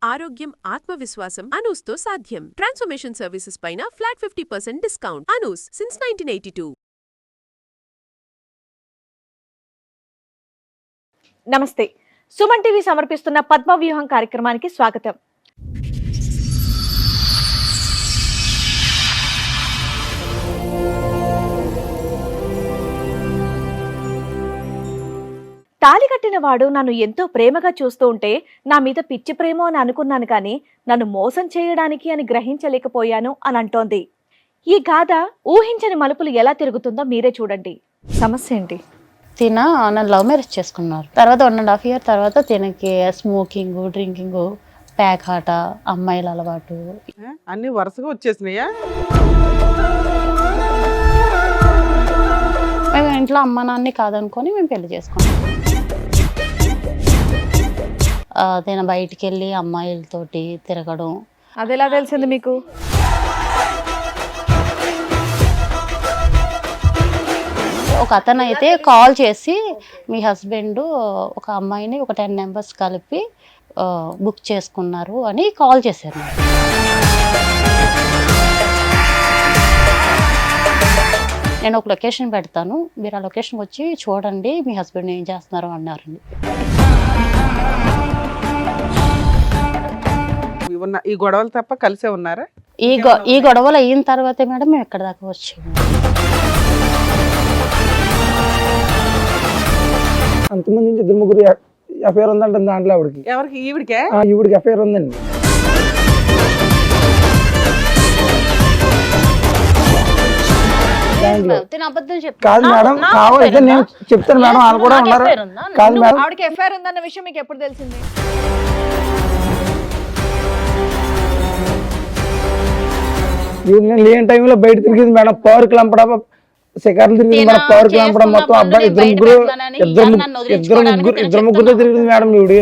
ఆరోగ్యం, ఆత్మవిశ్వాసం అనూస్తో సాధ్యం. ట్రాన్స్ఫర్మేషన్ సర్వీసెస్ పైన ఫ్లాట్ 50% డిస్కౌంట్. అనూస్ సిన్స్ 1982. నమస్తే. సుమన్ టీవీ సమర్పిస్తున్న పద్మవ్యూహం కార్యక్రమానికి స్వాగతం. తాళి కట్టిన వాడు నన్ను ఎంతో ప్రేమగా చూస్తూ ఉంటే నా మీద పిచ్చి ప్రేమో అని అనుకున్నాను, కానీ నన్ను మోసం చేయడానికి అని గ్రహించలేకపోయాను అని అంటోంది. ఈ గాథ ఊహించని మలుపులు ఎలా తిరుగుతుందో మీరే చూడండి. సమస్య ఏంటి? నన్ను లవ్ మ్యారేజ్ చేసుకున్నారు. తర్వాత 1.5 year తర్వాత తినకి స్మోకింగ్, డ్రింకింగ్, ప్యాక్ ఆట, అమ్మాయిల అలవాటు అన్ని వరుసగా వచ్చేసినాయా? మేము ఇంట్లో అమ్మ నాన్ని కాదనుకొని మేము పెళ్లి చేసుకున్నాం. తిన బయటికి వెళ్ళి అమ్మాయిలతోటి తిరగడం. అది ఎలా తెలిసింది మీకు? ఒక అతను అయితే కాల్ చేసి మీ హస్బెండ్ ఒక అమ్మాయిని ఒక 10 members కలిపి బుక్ చేసుకున్నారు అని కాల్ చేశారు. నేను ఒక లొకేషన్ పెడతాను, మీరు ఆ లొకేషన్కి వచ్చి చూడండి మీ హస్బెండ్ ఏం చేస్తున్నారు అన్నారండి. ఈ గొడవలు తప్ప కలిసే ఉన్నారా? ఈ గొడవలు అయిన తర్వాతే మేడం మేము ఎక్కడ దాకా వచ్చాము. అంతమంది నుంచి 2-3 ఎఫ్ఐఆర్ ఉందంట దాంట్లో. ఆవిడకి ఎవరికి? ఈవిడికే? ఈవిడికి ఎఫ్ఐఆర్ ఉందండి. కాదు మేడం, కావాలంటే నేను చెప్తాను మేడం, వాళ్ళు కూడా ఉన్నారు. కాదు మేడం, ఆవిడకి ఎఫ్ఐఆర్ ఉందన్న విషయం మీకు ఎప్పుడు తెలిసింది? నేను లేని టైంలో బయట తిరిగింది మేడం. పార్క్ లంపడ శిఖర్లు తిరిగింది మేడం. పార్క్ లంపడ మొత్తం అబ్బాయి ఇద్దరు ముగ్గురుతో తిరిగింది మేడం ఈవిడి.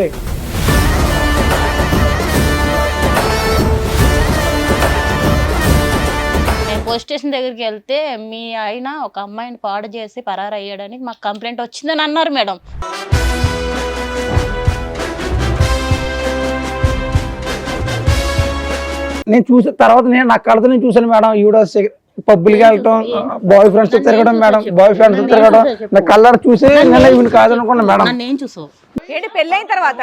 పోలీస్ స్టేషన్ దగ్గరికి వెళ్తే మీ ఆయన ఒక అమ్మాయిని పాడు చేసి పరారు అయ్యాడని మాకు కంప్లైంట్ వచ్చిందని అన్నారు మేడం. నేను చూసిన తర్వాత నా కళ్ళతో నేను చూసాను మేడం. ఈవిడ పబ్బులకి వెళ్ళటం, బాయ్ ఫ్రెండ్స్ తో తిరగడం మేడం. బాయ్ ఫ్రెండ్స్ తో తిరగడం నా కళ్ళారు చూసి నేను ఈవిని కాదనుకున్నా మేడం. నేను చూసావు ఏంటి పెళ్ళైన తర్వాత?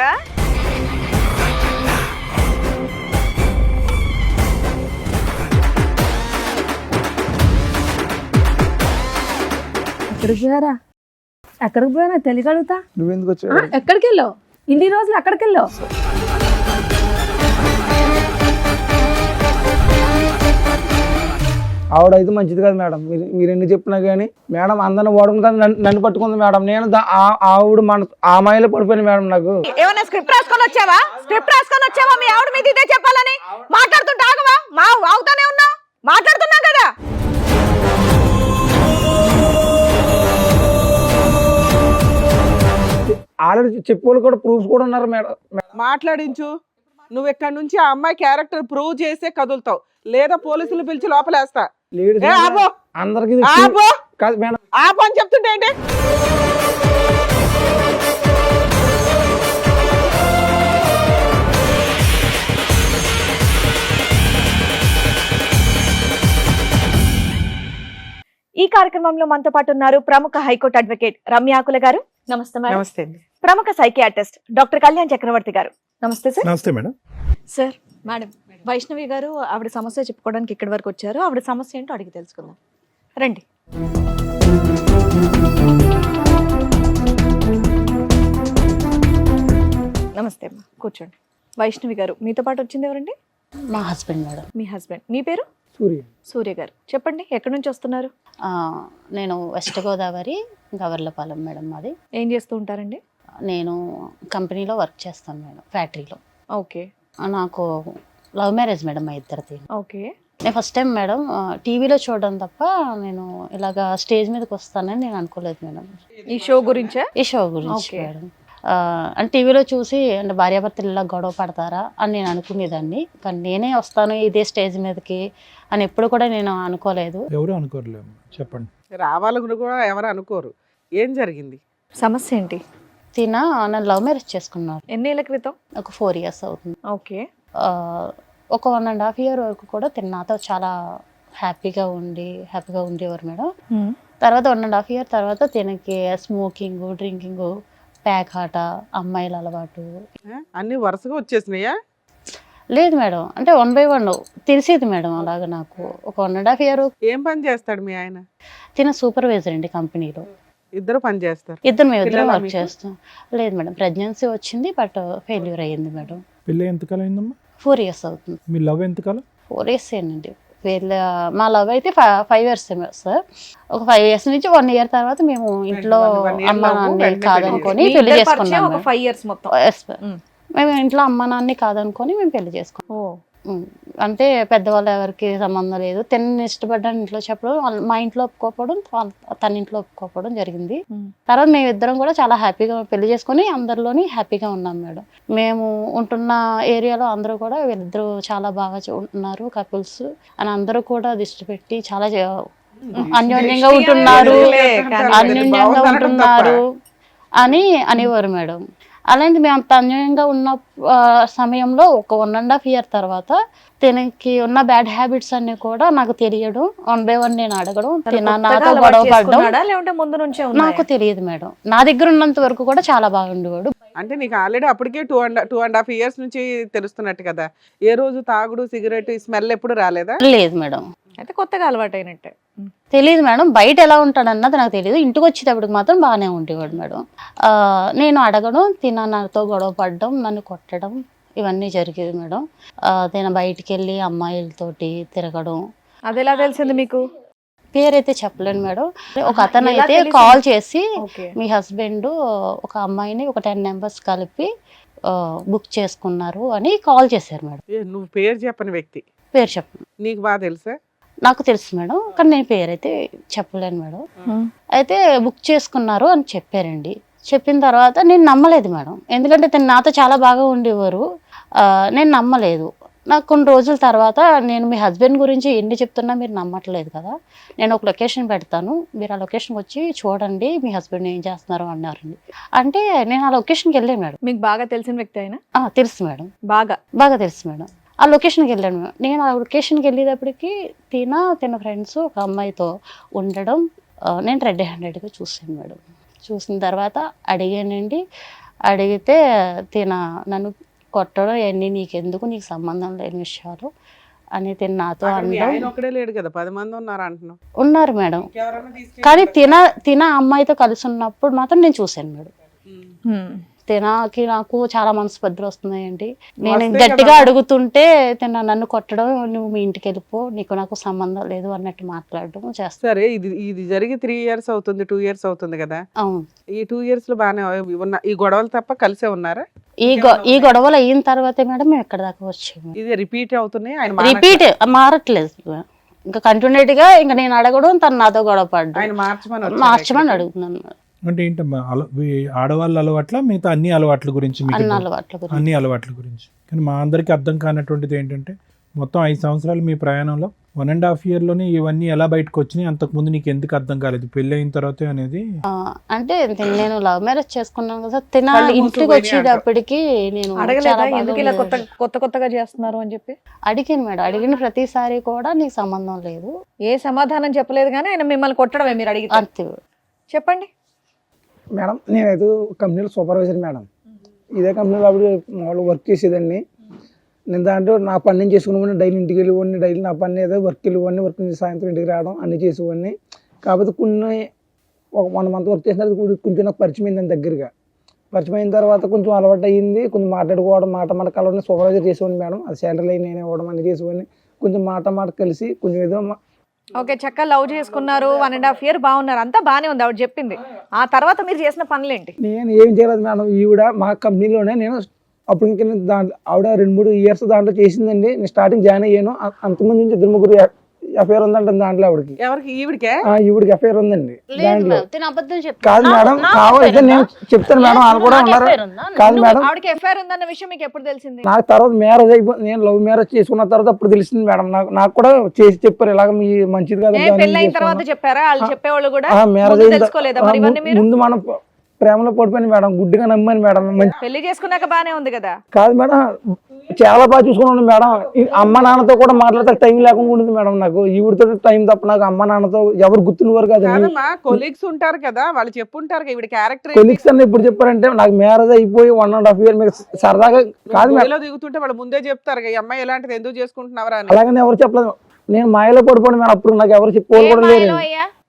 ఎక్కడికి పోయినా తెలియగలుగుతా. నువ్వెందుకు వచ్చావు? ఎక్కడికి వెళ్ళావు? ఇన్ని రోజులు ఎక్కడికి వెళ్ళావు? ఆవిడ అయితే మంచిది కాదు మేడం. మీరు ఎన్ని చెప్పినా కానీ మేడం అందరిని వాడుకుంటుంది, నన్ను పట్టుకుంది మేడం. నేను ఆవిడ మన అమ్మాయిలో పడిపోయింది మేడం. నాకు ఏమైనా స్క్రిప్ట్ రాసుకొని వచ్చావా? స్క్రిప్ట్ రాసుకొని వచ్చావా? మీ ఆవిడ మీద ఇదే చెప్పాలని మాట్లాడుతుంటే ఆగవా? అవుతానే ఉన్నా, మాట్లాడుతున్నాం కదా. ఆల్రెడీ చెప్పేవాళ్ళు కూడా ప్రూఫ్స్ కూడా ఉన్నారు మేడం. మాట్లాడించు. నువ్వు ఇక్కడ నుంచి ఆ అమ్మాయి క్యారెక్టర్ ప్రూవ్ చేసే కదులుతావు, లేదా పోలీసులు పిలిచి లోపలేస్తా. అందరికి కాదు మేడం. ఆపు అని చెప్తుంటే ఏంటి? ఈ కార్యక్రమంలో మనతో పాటు ఉన్నారు ప్రముఖ హైకోర్టు అడ్వకేట్ రమ్య ఆకుల గారు. నమస్తే మేడం. నమస్తే అండి. ప్రముఖ సైకియాట్రిస్ట్ డాక్టర్ కళ్యాణ్ చక్రవర్తి గారు. నమస్తే సార్. నమస్తే మేడం. సార్, మేడం వైష్ణవి గారు ఆవిడ సమస్య చెప్పుకోవడానికి ఇక్కడి వరకు వచ్చారు. ఆవిడ సమస్య ఏంటో అడిగి తెలుసుకుందాం, రండి. నమస్తే అమ్మా, కూర్చోండి. వైష్ణవి గారు, మీతో పాటు వచ్చింది ఎవరండి? మా హస్బెండ్ మేడం. మీ హస్బెండ్. మీ పేరు? సూర్య గారు. చెప్పండి, ఎక్కడి నుంచి వస్తున్నారు? నేను వెస్ట్ గోదావరి గవర్లపాలెం మేడం. మాది. ఏం చేస్తూ ఉంటారండి? నేను కంపెనీలో వర్క్ చేస్తాను మేడం, ఫ్యాక్టరీలో. ఓకే. నాకు లవ్ మ్యారేజ్ మేడం మా ఇద్దరిది. ఓకే. నేను ఫస్ట్ టైం మేడం టీవీలో చూడడం తప్ప నేను ఇలాగా స్టేజ్ మీదకి వస్తానని నేను అనుకోలేదు మేడం. ఈ షో గురించా? ఈ షో గురించి మేడం. అంటే టీవీలో చూసి అంటే భార్యాభర్తలు ఇలా గొడవ పడతారా అని నేను అనుకునేదాన్ని, కానీ నేనే వస్తాను ఇదే స్టేజ్ మీదకి అని ఎప్పుడు కూడా నేను అనుకోలేదు. ఎవరు అనుకోలేదు. చెప్పండి. రావాలని కూడా ఎవరు అనుకోరు. ఏం జరిగింది? సమస్య ఏంటి? నన్ను లవ్ మ్యారేజ్ చేసుకున్నారు. ఎన్నేళ్ల క్రితం? ఒక 4 years అవుతుంది. ఓకే. ఒక 1.5 year వరకు కూడా తిన నాతో చాలా హ్యాపీగా ఉండేవారు మేడం. తర్వాత 1.5 year తర్వాత తినకి స్మోకింగ్, డ్రింకింగ్, ప్యాక్ ఆట, అమ్మాయిల అలవాటు అన్ని వరుసగా వచ్చేసినాయా? లేదు మేడం, అంటే 1 by 1 తెలిసేది మేడం. అలాగా నాకు ఒక 1.5 year. ఏం పని చేస్తాడు మీ ఆయన? తిన సూపర్వైజర్ అండి కంపెనీలో. ఇద్దరు పని చేస్తారు? మేమిద్దరం పిల్లలా వర్క్ మీకు? చేస్తాం. లేదు మేడం, ప్రెగ్నెన్సీ వచ్చింది బట్ ఫెయిల్యూర్ అయ్యింది మేడం. పెళ్ళి ఎంతకాలం అయిందమ్మా? 4 years అవుతుంది. మీ లవ్ ఎంతకాలం? 4 years ఏనండి. మా లవ్ అయితే 5 years సార్. ఒక 5 years నుంచి 1 year తర్వాత మేము ఇంట్లో 1 year అమ్మ లవ్వు, నాన్ని వెంటనే కాదనుకొని మీ పెళ్లి ఇద్దరి పరిచయం చేసుకున్నాం ఒక 5 years మొత్తం. Yes, ma'am. మేము ఇంట్లో అమ్మ నాన్ని కాదనుకొని మేము పెళ్లి చేసుకున్నాం. ఓ. అంటే పెద్దవాళ్ళు ఎవరికి సంబంధం లేదు. తనని ఇష్టపడ్డాను ఇంట్లో చెప్పడం, మా ఇంట్లో ఒప్పుకోకపోవడం, తన ఇంట్లో ఒప్పుకోకపోవడం జరిగింది. తర్వాత మేము ఇద్దరం కూడా చాలా హ్యాపీగా పెళ్లి చేసుకొని అందరిలోని హ్యాపీగా ఉన్నాం మేడం. మేము ఉంటున్న ఏరియాలో అందరూ కూడా వీళ్ళిద్దరూ చాలా బాగా ఉంటున్నారు కపుల్స్ అని అందరూ కూడా దృష్టి పెట్టి చాలా అన్యోన్యంగా ఉంటున్నారు, అన్యోన్యంగా ఉంటున్నారు అని అనేవారు మేడం. అలాంటి మేము అంత అన్యాయంగా ఉన్న సమయంలో ఒక 1.5 year తర్వాత తనకి ఉన్న బ్యాడ్ హ్యాబిట్స్ అన్ని కూడా నాకు తెలియడం, 1 by 1 నేను అడగడం, నాతో గొడవ పడడం లేకుంటే ముందు నుంచే నాకు తెలియదు మేడం. నా దగ్గర ఉన్నంత వరకు కూడా చాలా బాగుండేవాడు. అంటే నీకు ఆల్రెడీ అప్పటికే 2.5 years నుంచి తెలుస్తున్నట్టు కదా? ఏ రోజు తాగుడు, సిగరెట్ స్మెల్ ఎప్పుడు రాలేదా? లేదు మేడం. అయితే కొత్తగా అలవాటు అయినట్టే. తెలియదు మేడం, బయట ఎలా ఉంటాడు అన్నది నాకు తెలియదు. ఇంటికి వచ్చేటప్పటికి మాత్రం బాగానే ఉండేవాడు మేడం. నేను అడగడం, నాతో గొడవ పడడం, నన్ను కొట్టడం ఇవన్నీ జరిగేది మేడం. నేను బయటికి వెళ్ళి అమ్మాయిలతోటి తిరగడం. అది ఎలా తెలిసింది మీకు? పేరైతే చెప్పలేను మేడం. ఒక అతను ఎలా అయితే తెలిసింది? కాల్ చేసి ఓకే. మీ హస్బెండ్ ఒక అమ్మాయిని ఒక 10 members కలిపి బుక్ చేసుకున్నారు అని కాల్ చేశారు మేడం. నువ్వు పేరు చెప్పని వ్యక్తి పేరు చెప్పను. నీకు బాగా తెలుసా? నాకు తెలుసు మేడం, కానీ నేను పేరైతే చెప్పలేను మేడం. అయితే బుక్ చేసుకున్నారు అని చెప్పారండి. చెప్పిన తర్వాత నేను నమ్మలేదు మేడం, ఎందుకంటే తను నాతో చాలా బాగా ఉండేవారు. నేను నమ్మలేదు. నాకు కొన్ని రోజుల తర్వాత నేను మీ హస్బెండ్ గురించి ఎన్ని చెప్తున్నా మీరు నమ్మట్లేదు కదా, నేను ఒక లొకేషన్ పెడతాను, మీరు ఆ లొకేషన్కి వచ్చి చూడండి మీ హస్బెండ్ ఏం చేస్తున్నారు అన్నారండి. అంటే నేను ఆ లొకేషన్కి వెళ్ళాను మేడం. మీకు బాగా తెలిసిన వ్యక్తి అయినా? తెలుసు మేడం, బాగా తెలుసు మేడం. ఆ లొకేషన్కి వెళ్ళాను మేడం. నేను ఆ లొకేషన్కి వెళ్ళేటప్పటికి తన ఫ్రెండ్స్ ఒక అమ్మాయితో ఉండడం నేను రెడ్ హ్యాండెడ్గా చూసాను మేడం. చూసిన తర్వాత అడిగానండి. అడిగితే నన్ను కొట్టడం ఇవన్నీ నీకెందుకు, నీకు సంబంధం లేని విషయాలు అని నాతో అనడం. ఒక్కడే లేడు కదా, 10 మంది ఉన్నారు అంటున్నావు. ఉన్నారు మేడం, కానీ తిన అమ్మాయితో కలిసి ఉన్నప్పుడు మాత్రం నేను చూశాను మేడం. తినకి నాకు చాలా మనస్పర్ధలు వస్తున్నాయండి. నేను గట్టిగా అడుగుతుంటే నన్ను కొట్టడం, నువ్వు మీ ఇంటికి వెళ్ళిపో, నీకు నాకు సంబంధం లేదు అన్నట్టు మాట్లాడడం చేస్తాను. సరే, ఇది జరిగి 3 years అవుతుంది, 2 years అవుతుంది కదా? అవును. ఈ 2 years లో బాగానే ఉన్న ఈ గొడవలు తప్ప కలిసే ఉన్నారా? ఈ గొడవలు అయిన తర్వాతే మేడం మేము ఎక్కడ దాకా వచ్చాము. ఇది రిపీట్ అవుతున్నాయి, ఆయన రిపీట్ మారట్లేదు. ఇంకా కంటిన్యూట్ గా ఇంకా నేను అడగడం, తను నాతో గొడవ పడ్డం, ఆయన మార్చమని అడుగుతున్నాను. అంటే ఏంటమ్మా ఆడవాళ్ళ అలవాట్ల మిగతా అన్ని అలవాట్ల గురించి మీకు అన్ని అలవాట్ల గురించి? కానీ మా అందరికి అర్థం కానటువంటిది ఏంటంటే మొత్తం 5 సంవత్సరాలు మీ ప్రయాణంలో 1.5 year లోనే ఇవన్నీ ఎలా బయటకు వచ్చినాయి, అంతకుముందు నీకు ఎందుకు అర్థం కాలేదు పెళ్లి అయిన తర్వాత అనేది? అంటే నేను లవ్ మ్యారేజ్ చేసుకున్నాను కదా, తిన ఇంటికి వచ్చేటప్పటికి నేను ఎందుకు ఇలా కొత్తగా చేస్తున్నారు అని చెప్పి అడిగాను మేడం. అడిగిన ప్రతిసారి కూడా నీకు సంబంధం లేదు, ఏ సమాధానం చెప్పలేదు, కానీ ఆయన మిమ్మల్ని కొట్టడమే మీరు అడిగి. అంతే. చెప్పండి మేడం. నేనైతే కంపెనీలో సూపర్వైజర్ మేడం. ఇదే కంపెనీలో అప్పుడు మామూలు వర్క్ చేసేదాన్ని. నేను దాంట్లో నా పని నేను చేసుకునేవాడిని, డైలీ ఇంటికి వెళ్ళేవాడిని, డైలీ నా పని ఏదో వర్క్ వెళ్ళేవాడిని, వర్క్ నుంచి సాయంత్రం ఇంటికి రావడం అన్నీ చేసేవాడిని. కాకపోతే ఒక 1 month వర్క్ చేసిన తర్వాత కొంచెం నాకు పరిచయం అయింది దగ్గరగా. పరిచయం అయిన తర్వాత కొంచెం అలవాటు అయ్యింది, కొంచెం మాట్లాడుకోవడం, మాట కలవడం, సూపర్వైజర్ చేసేవాడిని మేడం. అది శాలరీ లైన్ నేను ఇవ్వడం అన్నీ చేసేవాడిని. కొంచెం మాట కలిసి కొంచెం ఏదో. ఓకే, చక్కగా లవ్ చేసుకున్నారు, 1.5 year బాగున్నారు, అంతా బాగానే ఉంది ఆవిడ చెప్పింది. ఆ తర్వాత మీరు చేసిన పనులేంటి? నేను ఏం చేయలేదు మేడం. ఈవిడ మా కంపెనీలోనే నేను అప్పుడు ఇంకా దాంట్లో ఆవిడ 2-3 years దాంట్లో చేసిందండి. నేను స్టార్టింగ్ జాయిన్ అయ్యాను. అంతకుముందు నుంచి 2-3 ఎఫ్ఐఆర్ ఉందంట దాంట్లో ఆవిడకి. ఎవరికి? ఈవిడికి ఎఫ్ఐఆర్ ఉందండి దాంట్లో. కాదు కాదు మేడం, కావాలంటే నేను చెప్తాను మేడం, వాళ్ళు కూడా ఉన్నారు. కాదు మేడం, ఆవిడకి ఎఫ్ఐఆర్ ఉందన్న విషయం మీకు ఎప్పుడు తెలిసింది? నాకు తర్వాత మ్యారేజ్ అయిపోయింది, నేను లవ్ మ్యారేజ్ చేసుకున్న తర్వాత అప్పుడు తెలిసింది మేడం. నాకు కూడా చేసి చెప్పారు, ఇలాగ మీ మంచిది కదా. పెళ్ళైన తర్వాత చెప్పారా? వాళ్ళు చెప్పేవాళ్ళు కూడా మ్యారేజ్ తెలుసుకోలేదా మరి ఇవన్నీ మీరు? ముందు మనం ప్రేమలో పడిపోయాను మేడం, గుడ్డిగా నమ్మాను మేడం. పెళ్లి చేసుకున్నాక బానే ఉంది కదా. కాదు మేడం, చాలా బాగా చూసుకున్నాను మేడం. అమ్మ నాన్నతో కూడా మాట్లాడితే టైం లేకుండా ఉండదు మేడం నాకు. ఈవిడితో టైం తప్ప నాకు అమ్మ నాన్నతో ఎవరు గుర్తున్నవారు కాదు. కాదమ్మా, కొలీగ్స్ ఉంటారు కదా, వాళ్ళు చెప్పుంటారు కదా ఈవిడ క్యారెక్టర్ కొలీగ్స్ అన్న ఇప్పుడు చెప్పారంటే నాకు మ్యారేజ్ అయిపోయి 1.5 year మీకు సరదాగా కాదు మేడం. దిగుతుంటే వాళ్ళు ముందే చెప్తారు కదా, ఈ అమ్మాయి ఎలాంటిది ఎందుకు చేసుకుంటున్నావరా అని. అలాగని ఎవరు చెప్పలేదు. నేను మాయలో పడిపోయాను మేడం. అప్పుడు నాకు ఎవరు చెప్పుకోవాలి కూడా లేరు.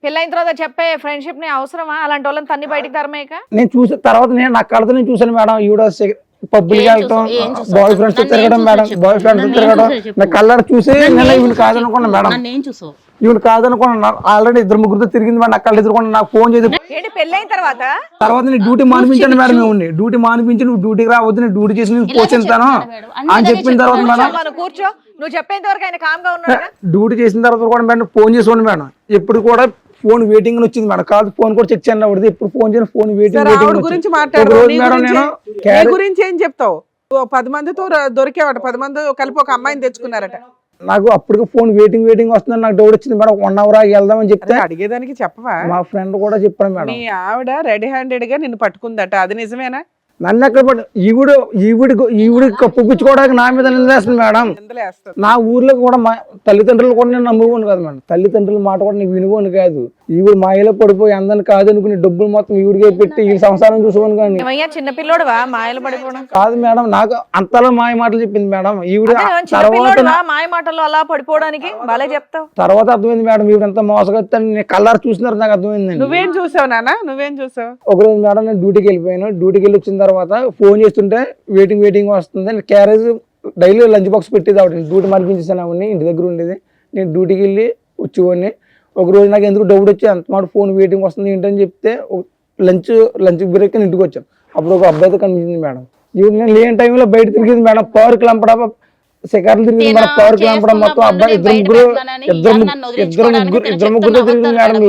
పెళ్ళైన తర్వాత చెప్పే ఫ్రెండ్షిప్ ని అవసరమా? అలాంటి వాళ్ళని తన్ని బయటికి తరమేక. నేను చూసిన తర్వాత నా కళ్ళతో నేను చూసాను మేడం. ఈవిడ పబ్బులకి వెళ్తాం, బాయ్ ఫ్రెండ్స్ తిరగడం మేడం, బాయ్ ఫ్రెండ్స్ తిరగడం నా కళ్ళ చూసి నేను ఈవిడ కాదనుకున్నా మేడం. ఈవిడ కాదనుకున్నా. ఆల్రెడీ 2-3 తిరిగింది మేడం. నా కళ్ళు ఎదురుకున్నా. నాకు ఫోన్ చేసి ఏంటి పెళ్ళైన తర్వాత నేను డ్యూటీ మానిపించాను మేడం. మేము డ్యూటీ మానిపించి నువ్వు డ్యూటీకి రావద్దు, నేను డ్యూటీ చేసి నేను పోషిస్తాను అని చెప్పిన తర్వాత మేడం, కూర్చో, నువ్వు చెప్పేంత వరకు ఆయన కామ్ గా ఉన్నాడు. డ్యూటీ చేసిన తర్వాత కూడా మేడం ఫోన్ చేసుకోండి మేడం. ఎప్పుడు కూడా ఫోన్ వెయిటింగ్ వచ్చింది మేడం. కాదు ఫోన్ కూడా చెక్ చేయండి. ఆవిడది ఎప్పుడు ఫోన్ చేయండి, ఫోన్ ఆవిడ గురించి మాట్లాడు. నేను గురించి ఏం చెప్తావు? 10 మందితో దొరికేవాట, 10 మంది కలిపి ఒక అమ్మాయిని తెచ్చుకున్నారట. నాకు అప్పుడు ఫోన్ వెయిటింగ్ వస్తుందని నాకు డౌట్ వచ్చింది మేడం. 1 hour వెళ్దామని చెప్తే అడిగేదానికి చెప్పవా? మా ఫ్రెండ్ కూడా చెప్పాను మేడం. మీ ఆవిడ రెడీ హ్యాండెడ్ గా నిన్ను పట్టుకుందట, అది నిజమేనా? నన్ను ఎక్కడ పట్టు ఈవిడి కప్పు పుచ్చుకోవడానికి నా మీద నిందేస్తుంది మేడం. నా ఊర్లో కూడా మా తల్లిదండ్రులు కూడా నేను నమ్ముకోను కాదు మేడం. తల్లిదండ్రుల మాట కూడా నీకు వినుకోను కాదు. ఈవిడ మాయలో పడిపోయి అందరిని కాదనుకుని డబ్బులు మొత్తం ఈవిడికే పెట్టి ఈ సంసారం చూసుకోను. కానీ చిన్నపిల్లోడువా మాయలు పడిపోవడం కాదు మేడం. నాకు అంతలా మాయ మాటలు చెప్పింది మేడం ఈవిడ. తర్వాత మాయ మాటలు అలా పడిపోవడానికి బాలే చెప్తావు. తర్వాత అర్థమైంది మేడం ఈవిడ ఎంత మోసగొత్తాను. నేను కళ్ళారు చూసినారు నాకు అర్థమైంది. నువ్వేం చూసావు నాన్న? నువ్వేం చూసావు? ఒకరోజు మేడం నేను డ్యూటీకి వెళ్ళిపోయాను. డ్యూటీకి వెళ్ళి వచ్చిన తర్వాత ఫోన్ చేస్తుంటే వెయిటింగ్ వస్తుంది. క్యారేజ్ డైలీ లంచ్ బాక్స్ పెట్టేది ఆవిడ. డ్యూటీ మనిపించేసాను ఆవిడని, ఇంటి దగ్గర ఉండేది. నేను డ్యూటీకి వెళ్ళి వచ్చేవాడిని. ఒక రోజు నాకు ఎందుకు డౌట్ వచ్చి అంత మాట ఫోన్ వెయిటింగ్ వస్తుంది ఏంటని చెప్తే లంచ్ బ్రేక్ అని ఇంటికి వచ్చాను. అప్పుడు ఒక అబ్బాయితో కనిపించింది మేడం. నేను లేని టైంలో బయట తిరిగింది మేడం. పార్క్ లంపడ శిఖర్లు తిరిగింది మేడం. పార్క్ లంపడ మొత్తం అబ్బాయి ఇద్దరు ముగ్గురుతో తిరిగింది మేడం.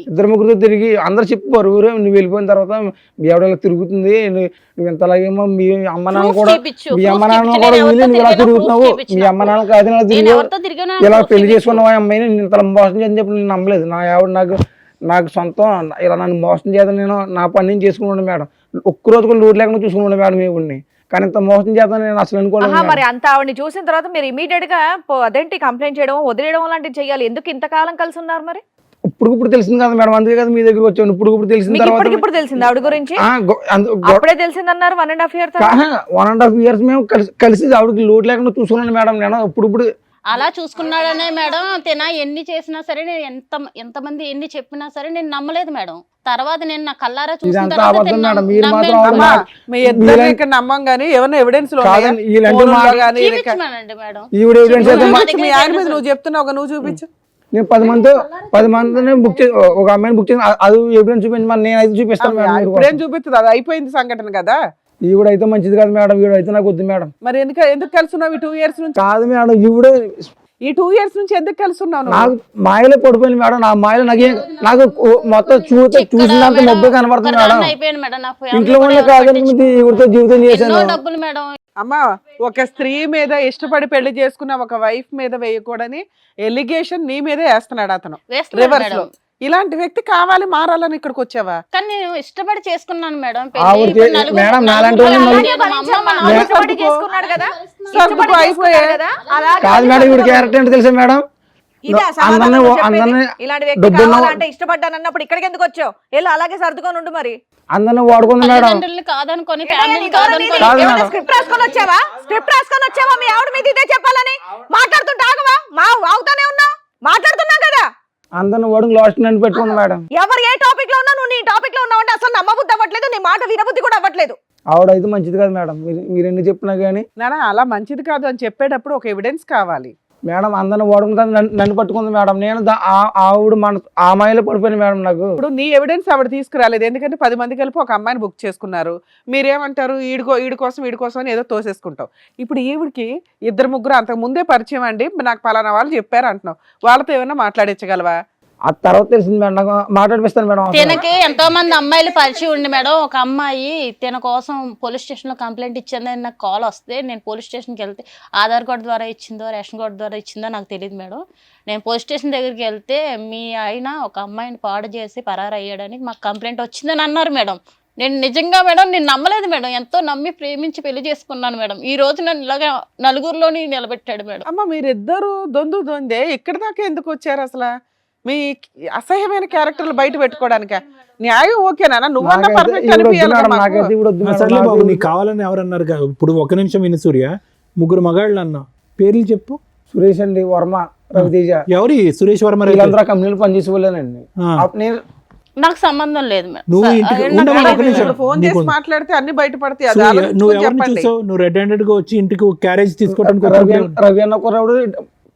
ఇద్దరు ముగ్గురుతో తిరిగి అందరు చెప్పారు ఊరే నువ్వు వెళ్ళిపోయిన తర్వాత మీ ఆవిడ తిరుగుతుంది, నువ్వు ఎంతలాగేమో మీ అమ్మ నాన్న కూడా వీళ్ళు నువ్వు ఇలా తిరుగుతున్నావు, మీ అమ్మ నాన్న కాదు ఇలా తిరిగి ఇలా పెళ్లి చేసుకున్నావు అమ్మాయిని నేను ఇంత మోసం చేయని చెప్పి నేను నమ్మలేదు. నా ఆవిడ నాకు సొంతం ఇలా నన్ను మోసం చేద్దాం, నేను నా పని నేను చేసుకున్నాను మేడం. ఒక్కరోజు కూడా లోటు లేకుండా చూసుకున్నాను మేడం ఈవిడ్ని. కానీ ఇంత మోసం చేద్దాం నేను అసలు అనుకోలేదు. మరి అంత ఆవిడని చూసిన తర్వాత మీరు ఇమీడియట్ గా అదేంటి కంప్లైంట్ చేయడం వదిలేయడం లాంటివి చేయాలి. ఎందుకు ఇంతకాలం కలిసి ఉన్నారు? మరి ఇప్పుడు తెలిసింది కదా మేడం, అందుకే కదా మీ దగ్గర వచ్చాను. ఇప్పుడు తెలిసిన తర్వాత ఇప్పుడు తెలిసింది ఆవిడ గురించి. అప్పుడే తెలిసిందన్నారు 1.5 year. 1.5 years మేము కలిసి ఆవిడకి లోటు లేకుండా చూసుకున్నాను మేడం. నేను ఇప్పుడు అలా చూసుకున్నాడనే మేడం. తిన ఎన్ని చేసినా సరే, నేను ఎంతమంది ఎన్ని చెప్పినా సరే నేను నమ్మలేదు మేడం. తర్వాత నేను నా కళ్ళారా చూసిన నమ్మం గానీ ఏమన్నా ఎవిడెన్స్ మేడం. మీ ఆయన మీద నువ్వు చెప్తున్నావు, నువ్వు చూపించు. నేను 10 మందిని బుక్ చేసి ఒక అమ్మాయిని బుక్ చేసి అది ఎవిడెన్స్ చూపించమని నేను అయితే చూపిస్తాను. ఇప్పుడేం చూపిస్తుంది? అది అయిపోయింది సంఘటన కదా. ఈవిడైతే మంచిది కాదు మేడం, ఈవిడైతే నాకు వద్దు మేడం. మరి ఎందుకు కలుసున్నావు ఈ 2 years నుంచి? కాదు మేడం, ఈవిడ ఈ 2 years నుంచి ఎందుకు కలుసున్నావు? నాకు మాయలో పడిపోయింది మేడం. నా మాయలో నాకు మొత్తం చూసినంత మొబ్బే కనబడుతుంది మేడం. ఇంట్లో ఉన్న కాదనుకుంది ఈవిడతో జీవితం చేశాను. అమ్మా, ఒక స్త్రీ మీద ఇష్టపడి పెళ్లి చేసుకున్న ఒక వైఫ్ మీద వేయకూడని ఎలిగేషన్ నీ మీదే వేస్తున్నాడు అతను రివర్స్ లో. ఇలాంటి వ్యక్తి కావాలి, మారాలని ఇక్కడికి వచ్చావా? కానీ నేను ఇష్టపడి చేసుకున్నాను మేడం. కాదు మేడం, ఈవిడ క్యారెక్టర్ ఏంటి తెలుసా మేడం? ఇష్టపడ్డానన్నప్పుడు ఇక్కడికి ఎందుకు వచ్చావు? వెళ్ళి అలాగే సర్దుకొని ఉండు. మరి అందరిని వాడుకుంది మేడం. కాదనుకొని స్క్రిప్ట్ రాసుకొని వచ్చావా? మీ ఆవిడ మీద ఇదే చెప్పాలని మాట్లాడుతుంటే ఆగవా? అవుతానే ఉన్నావు, మాట్లాడుతున్నాం కదా. అందరిని వాడుకు లాస్ట్ నన్ను పెట్టుకుంది మేడం. ఎవరు ఏ టాపిక్ లో ఉన్నా నువ్వు నీ టాపిక్ లో ఉన్నావు అంటే అసలు నమ్మబుద్ధి అవ్వట్లేదు, నీ మాట వినబుద్ధి కూడా అవ్వట్లేదు. ఆవిడైతే మంచిది కాదు మేడం, మీరు ఎన్ని చెప్పినా కానీ. నానా అలా మంచిది కాదు అని చెప్పేటప్పుడు ఒక ఎవిడెన్స్ కావాలి మేడం. అందరిని వాడుకుంటుంది, నన్ను పట్టుకుంది మేడం. నేను ఆవిడ ఆ అమ్మాయిలో పడిపోయింది మేడం. నాకు ఇప్పుడు నీ ఎవిడెన్స్ ఆవిడ తీసుకురాలేదు, ఎందుకంటే 10 మంది కలిపి ఒక అమ్మాయిని బుక్ చేసుకున్నారు. మీరేమంటారు? ఈడి కోసం అని ఏదో తోసేసుకుంటావు. ఇప్పుడు ఈవిడికి 2-3 అంతకు ముందే పరిచయం అండి, నాకు పలానా వాళ్ళు చెప్పారు అంటున్నావు. వాళ్ళతో ఏమైనా మాట్లాడించగలవా? ఆ తర్వాత తెలిసింది మేడం, నాకు మాట్లాడిపిస్తాను మేడం. తినకి ఎంతో మంది అమ్మాయిలు పరిచయం ఉండి మేడం. ఒక అమ్మాయి తిన కోసం పోలీస్ స్టేషన్ లో కంప్లైంట్ ఇచ్చిందని నాకు కాల్ వస్తే, నేను పోలీస్ స్టేషన్కి వెళ్తే ఆధార్ కార్డు ద్వారా ఇచ్చిందో రేషన్ కార్డు ద్వారా ఇచ్చిందో నాకు తెలియదు మేడం. నేను పోలీస్ స్టేషన్ దగ్గరికి వెళ్తే మీ ఆయన ఒక అమ్మాయిని పాడు చేసి పరారు అయ్యాడని మాకు కంప్లైంట్ వచ్చిందని అన్నారు మేడం. నేను నిజంగా మేడం నేను నమ్మలేదు మేడం, ఎంతో నమ్మి ప్రేమించి పెళ్లి చేసుకున్నాను మేడం. ఈ రోజు నన్ను ఇలాగా నలుగురిలోని నిలబెట్టాడు మేడం. అమ్మ మీరిద్దరు దొందే ఇక్కడి దాకా ఎందుకు వచ్చారు అసలు? మీ అసహ్యమైన క్యారెక్టర్లు బయట పెట్టుకోవడానిక? న్యాయం ఓకేనా? నువ్వన్నా పర్ఫెక్ట్ అనిపించాలి కదా మాకు. నాకైతే ఇప్పుడు వద్దు మేడం, సర్లే బాబు, నాకు నీకు కావాలని ఎవరన్నారు ఇప్పుడు ఒక్క నిమిషం విని సూర్య, ముగ్గురు మగాళ్ళు అన్నా, పేర్లు చెప్పు. సురేష్ అండి, వర్మ, రవితేజ, ఎవరి సురేష్ వర్మ రైతు? వీళ్ళందరూ కంపెనీలు పనిచేసేవాళ్ళేనండి. నేను నాకు సంబంధం లేదు మేడం. నువ్వు ఇంటికి నాకు ఉండమని ఒక తెలియదు నిమిషం. మేడం. ఫోన్ చేసి నీకు- మాట్లాడితే అన్ని బయటపడతాయి. అది సూర్య, ఆలోచించుకొని నువ్వు ఎవరిని చెప్పండి. చూసావు? నువ్వు రెడ్ హ్యాండెడ్ గా వచ్చి ఇంటికి క్యారేజ్ తీసుకోవడానికి రవి అన్న కుర్రాడు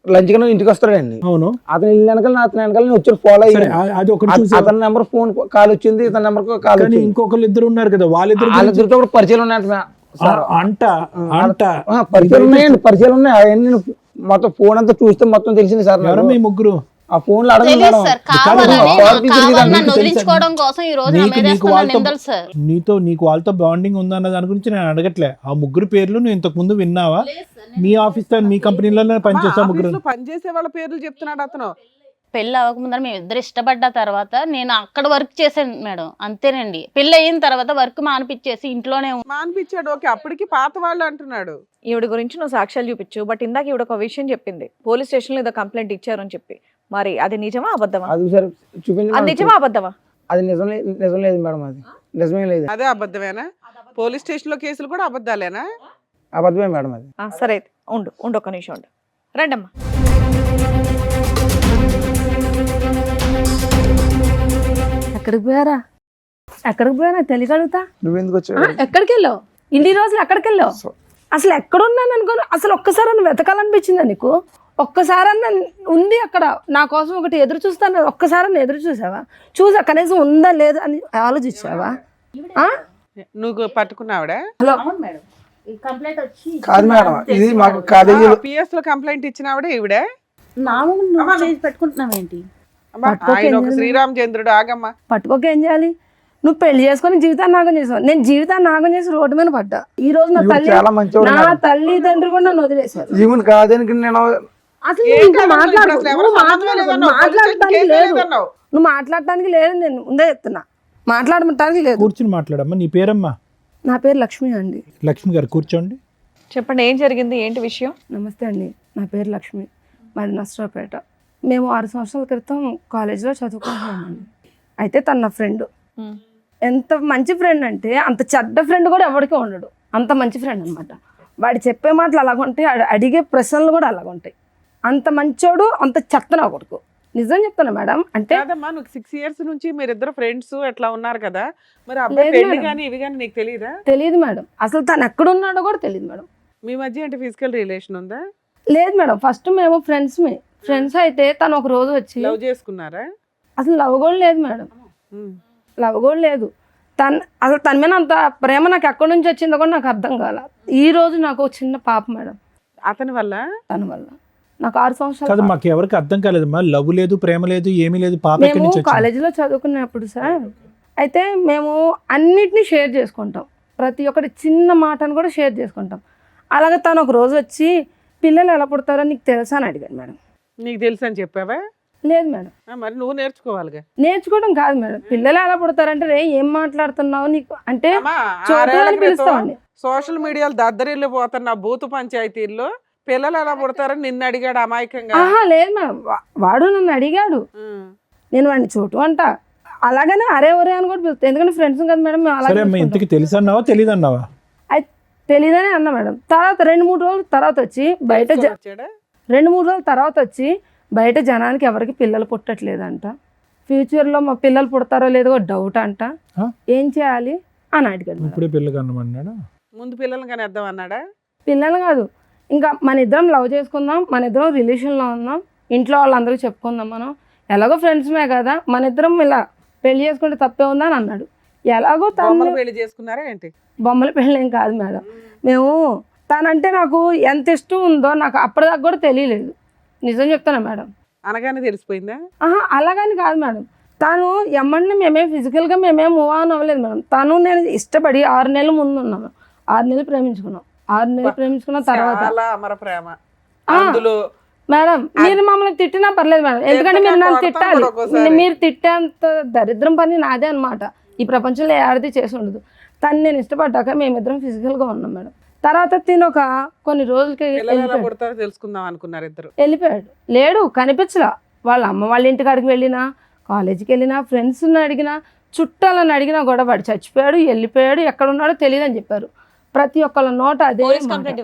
లంచ్ గా ఇంటికి వస్తాడండి. అవును అతను ఇల్లు వెనకాల అతని వెనకాల నేను వచ్చి ఫాలో సరే, అయ్యాను. అది ఒకటి చూసావు. అతని నెంబర్ ఫోన్ కాల్ వచ్చింది, ఇతని నెంబర్ కాల్ కానీ వచ్చింది. ఇంకొకళ్ళు ఇద్దరు ఉన్నారు కదా, వాళ్ళిద్దరు వాళ్ళిద్దరితో కూడా పరిచయాలు ఉన్నాయంట సార్. అంట అంట పరిచయాలు ఉన్నాయండి, పరిచయాలు ఉన్నాయి. అవన్నీ నేను మొత్తం ఫోన్ అంతా చూస్తే మొత్తం తెలిసింది సార్. ఎవరు మీ ముగ్గురు? ఆ ఫోన్ లో అడగండి తెలియదు మేడం. సార్, కావాలని నన్ను నీకు వదిలించుకోవడం కోసం ఈ రోజు నా మీద వేస్తున్న నిందలు సార్. నీకు వాళ్ళతో బాండింగ్ ఉందన్న దాని గురించి నేను అడగట్లే. ఆ ముగ్గురు పేర్లు నువ్వు ఇంతకు ముందు విన్నావా? మీ ఆఫీస్ లో మీ కంపెనీలోనే పనిచేస్తా ముగ్గురు. ఆఫీసులో పనిచేసే వాళ్ళ పేర్లు చెప్తున్నాడు అతను. పెళ్ళి అవ్వకముందర మేము ఇద్దరు ఇష్టపడ్డ తర్వాత నేను అక్కడ వర్క్ చేశాను మేడం, అంతేనండి. పెళ్ళి అయిన తర్వాత వర్క్ మానిపించేసి ఇంట్లోనే మానిపించాడు, ఓకే. అప్పటికి పాత వాళ్ళు అంటున్నాడు. ఈవిడ గురించి నువ్వు సాక్ష్యాలు చూపించు, బట్ ఇందాక ఈవిడ ఒక విషయం చెప్పింది, పోలీస్ స్టేషన్ లో ఏదో కంప్లైంట్ ఇచ్చారు అని చెప్పి. మరి అది నిజమా అబద్ధమా? అది సార్ చూపించండి అది మేడం. నిజమా అబద్ధమా? అది నిజం లేదు మేడం, అది నిజమే లేదు, అదే అబద్ధమేనా? పోలీస్ స్టేషన్ లో కేసులు కూడా అబద్ధాలేనా? అబద్ధమే మేడం అది. సరే అయితే ఉండు ఒక్క నిమిషం ఉండు. రండమ్మా. ఎక్కడికి పోయారా? ఎక్కడికి పోయానా తెలియగలుగుతా? నువ్వెందుకు వచ్చావు? ఎక్కడికి వెళ్ళావు? ఇన్ని రోజులు ఎక్కడికి వెళ్ళావు? అసలు ఎక్కడున్నాను అనుకో, అసలు ఒక్కసారి వెతకాలనిపించిందా నీకు? ఒక్కసారన్నా ఉంది అక్కడ నా కోసం ఒకటి ఎదురు చూస్తాను, ఒక్కసారన్నా ఎదురు చూసావా? చూసా కనీసం ఉందా లేదా అని ఆలోచించావా? నువ్వు పట్టుకున్నావిడ? హలో కంప్లైంట్ వచ్చి కాదు మేడం, ఇది మాకు కాలేజీ పిఎస్ లో కంప్లైంట్ ఇచ్చినావిడ ఈవిడే? పెట్టుకుంటున్నావు ఏంటి? అమ్మా, ఆయన ఒక శ్రీరామచంద్రుడు. ఆగమ్మా. పట్టుకోక ఏం చేయాలి? నువ్వు పెళ్లి చేసుకొని జీవితాన్ని నాగం చేసావు, నేను జీవితాన్ని నాగం చేసి రోడ్డు మీద పడ్డా. ఈ రోజు నా ఈవిడ చాలా మంచివాడు నా మేడం. తల్లిదండ్రులు కూడా నన్ను వదిలేశారు. ఈవెన్ కాదని నేను అసలు ఏం నువ్వు ఇంకా కాదు, మాట్లాడు, ఇప్పుడు అసలు ఎవరు నువ్వు సంబంధమే లేదన్నావు, మాట్లాడటానికి కేసే లేదు, లేదన్నావు. నువ్వు మాట్లాడటానికి లేదు, నేను ముందే చెప్తున్నా, మాట్లాడటానికి లేదు. కూర్చుని మాట్లాడమ్మా. నీ పేరమ్మా? నా పేరు లక్ష్మి అండి. లక్ష్మి గారు కూర్చోండి. చెప్పండి, ఏం జరిగింది, ఏంటి విషయం? నమస్తే అండి, నా పేరు లక్ష్మి, మాది నర్సరావుపేట. మేము 6 సంవత్సరాల క్రితం కాలేజీలో చదువుకుంటున్నామండి. అయితే తన నా ఫ్రెండ్. ఎంత మంచి ఫ్రెండ్ అంటే అంత చెడ్డ ఫ్రెండ్ కూడా ఎవరికి ఉండడు, అంత మంచి ఫ్రెండ్ అనమాట. వాడు చెప్పే మాటలు అలాగుంటాయి, అడిగే ప్రశ్నలు కూడా అలాగుంటాయి. అంత మంచోడు, అంత చెత్త నా కొడుకు. నిజం చెప్తాను మేడం. అంటే కాదమ్మా, నువ్వు 6 years నుంచి మీరిద్దరు ఫ్రెండ్స్ ఎట్లా ఉన్నారు కదా, మరి అబ్బాయి లేదు పెళ్లి మేడం. కానీ ఇవి కానీ నీకు తెలియదా? తెలియదు మేడం, అసలు తను ఎక్కడున్నాడో కూడా తెలియదు మేడం. మీ మధ్య అంటే ఫిజికల్ రిలేషన్ ఉందా? లేదు మేడం, ఫస్ట్ మేము ఫ్రెండ్స్ అయితే తను ఒక రోజు వచ్చి లవ్ చేసుకున్నారా? అసలు లవ్ కూడా లేదు మేడం, లవ్ కూడా లేదు. అసలు తన మీద అంత ప్రేమ నాకు ఎక్కడి నుంచి వచ్చిందో కూడా నాకు అర్థం కాల. ఈ రోజు నాకు ఒక చిన్న పాప మేడం, అతని వల్ల. తన వల్ల నాకు 6 కాదు, సంవత్సరాలు. మాకు ఎవరికి అర్థం కాలేదమ్మా. లవ్ లేదు, ప్రేమ లేదు, ఏమీ లేదు. పాప ఎక్కడి మేము నుంచి వచ్చింది? కాలేజీలో చదువుకున్నప్పుడు సార్, అయితే మేము అన్నిటినీ షేర్ చేసుకుంటాం, ప్రతి ఒక్కటి చిన్న మాటను కూడా షేర్ చేసుకుంటాం. అలాగే తను ఒక రోజు వచ్చి పిల్లలు ఎలా పుడతారో నీకు తెలుసా అని అడిగాడు మేడం. నీకు తెలుసు అని చెప్పావా? లేదు మేడం. మరి నువ్వు నేర్చుకోవాలిగా. నేర్చుకోవడం కాదు మేడం, పిల్లలు ఎలా పుడతారంటే రే ఏం మాట్లాడుతున్నావు నీకు అంటే అమ్మా, చోటు 6 ఏళ్ల అని క్రితం పిలుస్తామండి. సోషల్ మీడియాలో దద్దరిల్లు పోతున్న బూతు పంచాయతీల్లో పిల్లలు ఎలా పుడతారని నిన్ను అడిగాడు అమాయకంగా. ఆహా లేదు మేడం, వాడు నన్ను అడిగాడు, నేను వాడిని చోటు అంట, అలాగనే అరే ఒరే అని కూడా పిలుస్తాను, ఎందుకంటే ఫ్రెండ్స్ కదా మేడం. మేము సరే అమ్మా, అలాగే ఇంతకి తెలుసు అన్నావా తెలియదు అన్నావా? అయితే తెలియదని అన్నా మేడం. తర్వాత 2-3 రోజుల తర్వాత వచ్చి బయట వచ్చాడా? 2-3 రోజుల తర్వాత వచ్చి బయట జనానికి ఎవరికి పిల్లలు పుట్టట్లేదంట, ఫ్యూచర్లో మా పిల్లలు పుడతారో లేదో డౌట్ అంట, ఏం చేయాలి అని అడిగాడు మేడం. ఇప్పుడే పిల్లలు కన్నమన్నాడా? ముందు పిల్లల్ని కానీ వద్దాం అన్నాడా? పిల్లలు కాదు, ఇంకా మన ఇద్దరం లవ్ చేసుకుందాం, మన ఇద్దరం రిలేషన్లో ఉందాం, ఇంట్లో వాళ్ళందరికీ చెప్పుకుందాం, మనం ఎలాగో ఫ్రెండ్స్మే కదా, మన ఇద్దరం ఇలా పెళ్లి చేసుకుంటే తప్పే ఉందా అని అన్నాడు. ఎలాగో తను పెళ్లి చేసుకున్నారా ఏంటి? బొమ్మల పెళ్ళి ఏం కాదు మేడం, మేము తనంటే నాకు ఎంత ఇష్టం ఉందో నాకు అప్పటిదాకా కూడా తెలియలేదు, నిజం చెప్తాను మేడం. అనగానే తెలిసిపోయిందా? ఆహా అలాగని కాదు మేడం, తను ఎమ్మడిని మేమేం ఫిజికల్గా మేమేం మూవ్ ఆన్ అవ్వలేదు మేడం. తను నేను ఇష్టపడి 6 నెలల ముందు ఉన్నాము, 6 నెలలు ప్రేమించుకున్నాం, 6 నెలలు ప్రేమించుకున్న తర్వాత చాలా అమర ప్రేమ అందులో. మేడం మీరు మమ్మల్ని తిట్టినా పర్లేదు మేడం, ఎందుకంటే మీరు నన్ను తిట్టాలి, మీరు తిట్టేంత దరిద్రం పని నాదే అనమాట. ఈ ప్రపంచంలో ఆడది చేసి ఉండదు. తను నేను ఇష్టపడ్డాక మేమిద్దరం ఫిజికల్గా ఉన్నాం మేడం. తర్వాత తిను ఒక కొన్ని రోజులకి పిల్లలు ఎలా పుడతారో తెలుసుకుందాం అనుకున్నారు ఇద్దరు. వెళ్ళిపోయాడు. లేడు, కనిపించలా. వాళ్ళ అమ్మ వాళ్ళ ఇంటికి అడిగి వెళ్ళినా, కాలేజీకి వెళ్ళినా, ఫ్రెండ్స్ని అడిగినా, చుట్టాలని అడిగినా కూడా వాడు చచ్చిపోయాడు, వెళ్ళిపోయాడు, ఎక్కడ ఉన్నాడో తెలియదు అని చెప్పారు. ప్రతి ఒక్కళ్ళ నోట అదే మాట.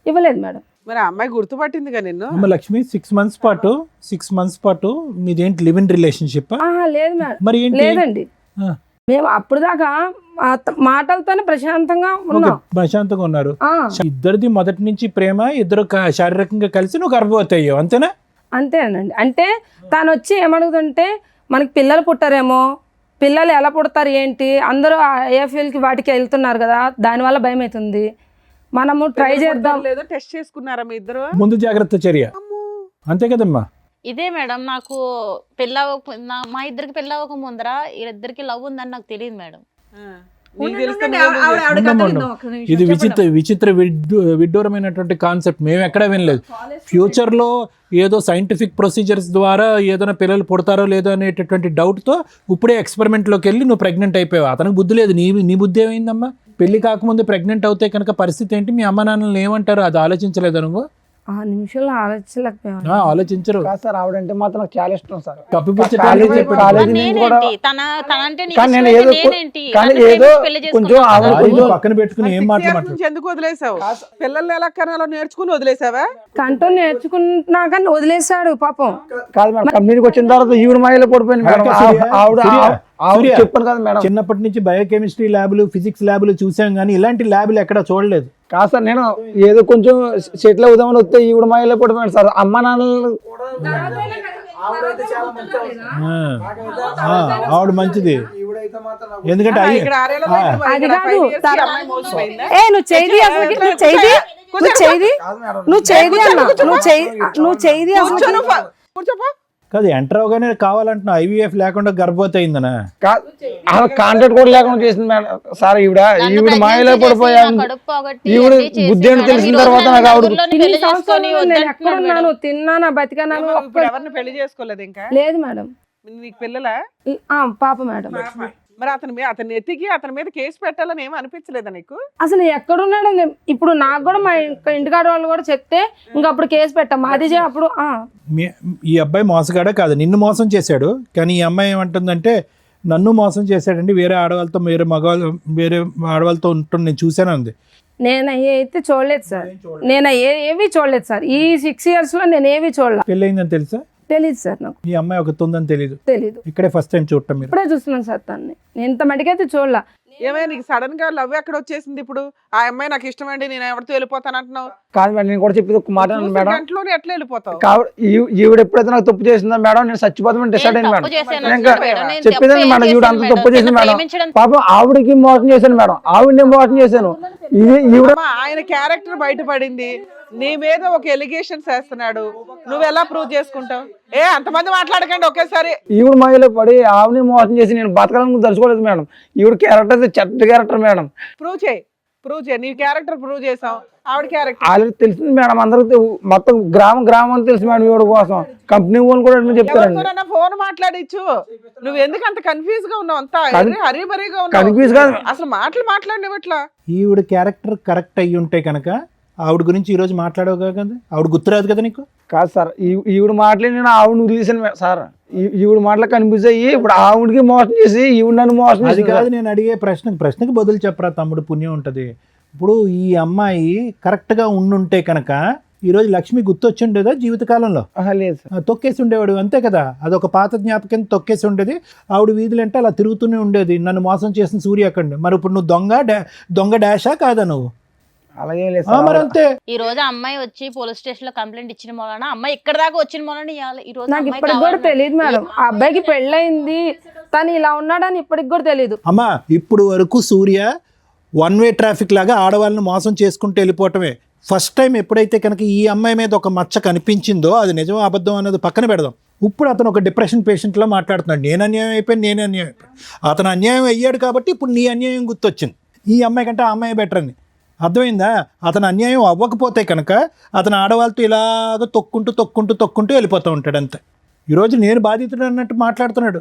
ఇవ్వలేదు మేడం. మరి ఆ అమ్మాయి గుర్తుపట్టిందిగా నిన్ను. అమ్మ లక్ష్మి 6 months పాటు మీదేంటి లివ్ ఇన్ రిలేషన్షిప్? లేదు మేడం, మరి ఏంటి? లేదండి. మేము అప్పుడు దాకా మాటలతోనే ప్రశాంతంగా ఉన్నాం. ప్రశాంతంగా ఉన్నారు. ఇద్దరిది మొదటి నుంచి ప్రేమ, ఇద్దరు శారీరకంగా కలిసి నువ్వు గర్భవతి అయ్యావు, అంతేనా? అంతేనండి. అంటే తను వచ్చి ఏమడుగుతుంటే మనకి పిల్లలు పుట్టారేమో, పిల్లలు ఎలా పుడతారు ఏంటి, అందరూ ఐఎఫ్ఎల్కి వాటికి వెళ్తున్నారు కదా, దానివల్ల భయం అవుతుంది, మనము ట్రై చేద్దాం. లేదో టెస్ట్ చేసుకున్నారా మీ ఇద్దరు? ముందు జాగ్రత్త చర్య, అంతే కదమ్మా. ఇదే మేడం, నాకు మా ఇద్దరికి పెళ్ళవక ముందర వీళ్ళిద్దరికి లవ్ ఉందని నాకు తెలియదు మేడం. ఇది విచిత్ర విడ్డూరమైనటువంటి కాన్సెప్ట్. మేము ఎక్కడా వినలేదు. ఫ్యూచర్ లో ఏదో సైంటిఫిక్ ప్రొసీజర్స్ ద్వారా ఏదైనా పిల్లలు పుడతారో లేదో అనేటటువంటి డౌట్ తో ఇప్పుడే ఎక్స్పెరిమెంట్ లోకి వెళ్ళి నువ్వు ప్రెగ్నెంట్ అయిపోయావు. అతనికి బుద్ధి లేదు, నీ బుద్ధి ఏమైందమ్మా? పెళ్లి కాకముందు ప్రెగ్నెంట్ అవుతే కనుక పరిస్థితి ఏంటి? మీ అమ్మ నాన్నలు ఏమంటారు? అది ఆలోచించలేదు నువ్వు? ఆ నిమిషంలో ఆలోచించలేకపోయాను. ఆలోచించరు సార్. ఆవిడంటే మాత్రం నాకు చాలా ఇష్టం సార్. పక్కన పెట్టుకుని ఏం మాట్లాడుతున్నావు? ఎందుకు వదిలేసావు? పిల్లల్ని ఎలా కనాలో నేర్చుకుని వదిలేసావా? కంటో నేర్చుకున్నాక వదిలేసాడు పాపం. కాదు మేడం, కంపెనీకి వచ్చిన తర్వాత ఈవిడ మాయలో పడిపోయింది మేడం. ఆవిడ చెప్పాను కదా మేడం, చిన్నప్పటి నుంచి బయోకెమిస్ట్రీ ల్యాబులు, ఫిజిక్స్ ల్యాబులు చూసాం కానీ ఇలాంటి ల్యాబులు ఎక్కడ చూడలేదు. కాదు సార్, నేను ఏదో కొంచెం సెటిల్ అవుదామని వస్తే ఈవిడ మాయలో పడిపోయాను సార్. అమ్మ నాన్నలు ఆవిడ మంచిది, ఎందుకంటే అది కాదు. నువ్వు చేయి అసలు, నువ్వు చేయి అసలు కాదు. ఎంటర్ అవగానే కావాలంటున్నా ఐవీఎఫ్ లేకుండా గర్భవతి అయిందనా? కాంట్రాక్ట్ కూడా లేకుండా చేసింది మేడం సార్. ఈవిడ మాయలో పడిపోయాను. ఈవిడ బుద్ధి అని తెలిసిన తర్వాత నాకు ఆవిడ ఎక్కడున్నాను, తిన్నానా, బతికాను. ఎవరిని పెళ్లి చేసుకోలేదు ఇంకా? లేదు మేడం. నీకు పిల్లలా? పాప మేడం. మరి అతన్ని ఎత్తికి అతని మీద కేసు పెట్టాలని ఏమీ అనిపించలేదా నీకు? అసలు ఎక్కడున్నాడు? ఇప్పుడు నాకు కూడా మా ఇంటికాడ వాళ్ళు కూడా చెప్తే ఇంకా అప్పుడు కేసు పెట్టాం. మాది అప్పుడు ఈ అబ్బాయి మోసగాడే కాదు, నిన్ను మోసం చేశాడు. కానీ ఈ అమ్మాయి ఏమంటుందంటే నన్ను మోసం చేశాడండి, వేరే ఆడవాళ్ళతో వేరే ఆడవాళ్ళతో ఉంటుంది, నేను చూశాను అంది. నేను అయితే చూడలేదు సార్. నేను ఏవి చూడలేదు సార్. ఈ 6 years లో నేను ఏవి చూడలేదు. పెళ్ళయిందని తెలుసా? తెలీదు సార్. నాకు ఈ అమ్మాయి ఒక ఉందని తెలీదు. ఇక్కడే ఫస్ట్ టైం చూడటం. మీరు ఇప్పుడే చూస్తున్నాను సార్ తన్ని. నేను ఇంత మటుకైతే చూడలా. ఏమైనా నీకు సడన్ గా లవ్ ఎక్కడ వచ్చేసింది? ఇప్పుడు ఆ అమ్మాయి నాకు ఇష్టం అండి, నేను ఎవరితో వెళ్ళిపోతాను అంటున్నావు. కాదు మేడం, నేను కూడా చెప్పేది ఒక మాట మేడం. గంటలోనే ఎట్లా వెళ్ళిపోతావు? ఈవిడ ఎప్పుడైతే నాకు తప్పు చేసిందా మేడం, నేను చచ్చిపోతామని డిసైడ్ అయ్యాను మేడం. చెప్పేదండి మేడం, ఈవిడ అంత తప్పు చేసింది మేడం. పాపం ఆవిడకి మోసం చేశాను మేడం, ఆవిడని మోసం చేశాను. ఆయన క్యారెక్టర్ బయటపడింది, నీ మీద ఒక ఎలిగేషన్స్ వేస్తున్నాడు, నువ్వు ఎలా ప్రూవ్ చేసుకుంటావు? అంతమంది మాట్లాడకండి ఒకేసారి. ఈవిడ మాయలో పడి ఆవిడని మోసం చేసి నేను బతకాలని తలుచుకోలేదు మేడం. ఈవిడ క్యారెక్టర్ చెడ్డ క్యారెక్టర్ మేడం. ప్రూవ్ చేయి. నీ క్యారెక్టర్ ప్రూవ్ చేసాం, ఆవిడ క్యారెక్టర్ ఆల్రెడీ తెలిసింది మేడం. అందరికి మొత్తం గ్రామం తెలుసు మేడం. ఈవిడ కోసం కంపెనీ వాళ్ళు కూడా చెప్తారండి. ఫోన్ మాట్లాడిచ్చు. నువ్వు ఎందుకు అంత కన్ఫ్యూజ్ గా ఉన్నావు? అంతా హరిబరిగా కన్ఫ్యూజ్ ఉన్నావు, అసలు మాట్లాడినట్లా. ఈవిడ క్యారెక్టర్ కరెక్ట్ అయ్యి ఉంటే కనుక ఆవిడ గురించి ఈ రోజు మాట్లాడవు కదా, ఆవిడ గుర్తురాదు కదా నీకు? కాదు సార్, ఈవిడ మాటలు నేను ఆవిడ వదిలేసాను సార్. ఈవిడ మాటలు కనిపిస్తే ఇప్పుడు ఆవిడకి మోసం చేసి ఈవిడ నన్ను మోసం చేసి కాదు. నేను అడిగే ప్రశ్నకి బదులు చెప్పరా తమ్ముడు, పుణ్యం ఉంటుంది. ఇప్పుడు ఈ అమ్మాయి కరెక్ట్ గా ఉండుంటే కనుక ఈ రోజు లక్ష్మి గుర్తొచ్చి ఉండేదా జీవితకాలంలో? లేదు సార్, తొక్కేసి ఉండేవాడు, అంతే కదా. అదొక పాత జ్ఞాపకం, తొక్కేసి ఉండేది. ఆవిడ వీధులంటే అలా తిరుగుతూనే ఉండేది, నన్ను మోసం చేసిన సూర్యకండి. మరి ఇప్పుడు నువ్వు దొంగ డాషా కాదా నువ్వు? అలాగే లేదు మరి అంతే. ఈ రోజు అమ్మాయి వచ్చి పోలీస్ స్టేషన్ లో కంప్లైంట్ ఇచ్చిన మూలన అమ్మాయి ఇక్కడ దాకా వచ్చిన మూలన ఈ రోజు నాకు ఇప్పటికి కూడా తెలియదు మేడం. ఆ అబ్బాయికి పెళ్ళయింది, తను ఇలా ఉన్నాడని ఇప్పటికి కూడా తెలియదు. అమ్మా ఇప్పుడు వరకు సూర్య 1-way ట్రాఫిక్ లాగా ఆడవాళ్ళని మోసం చేసుకుంటూ వెళ్ళిపోవటమే. ఫస్ట్ టైం ఎప్పుడైతే కనుక ఈ అమ్మాయి మీద ఒక మచ్చ కనిపించిందో, అది నిజం అబద్ధం అన్నది పక్కన పెడదాం. ఇప్పుడు అతను ఒక డిప్రెషన్ పేషెంట్లో మాట్లాడుతున్నాడు, నేను అన్యాయం అయిపోయాను. అతను అన్యాయం అయ్యాడు కాబట్టి ఇప్పుడు నీ అన్యాయం గుర్తొచ్చింది. ఈ అమ్మాయి కంటే ఆ అమ్మాయి బెటర్ అని అర్థమైందా? అతను అన్యాయం అవ్వకపోతే కనుక అతను ఆడవాళ్ళతో ఇలాగ తొక్కుంటూ వెళ్ళిపోతూ ఉంటాడు అంతే. ఈరోజు నేను బాధితుడు అన్నట్టు మాట్లాడుతున్నాడు.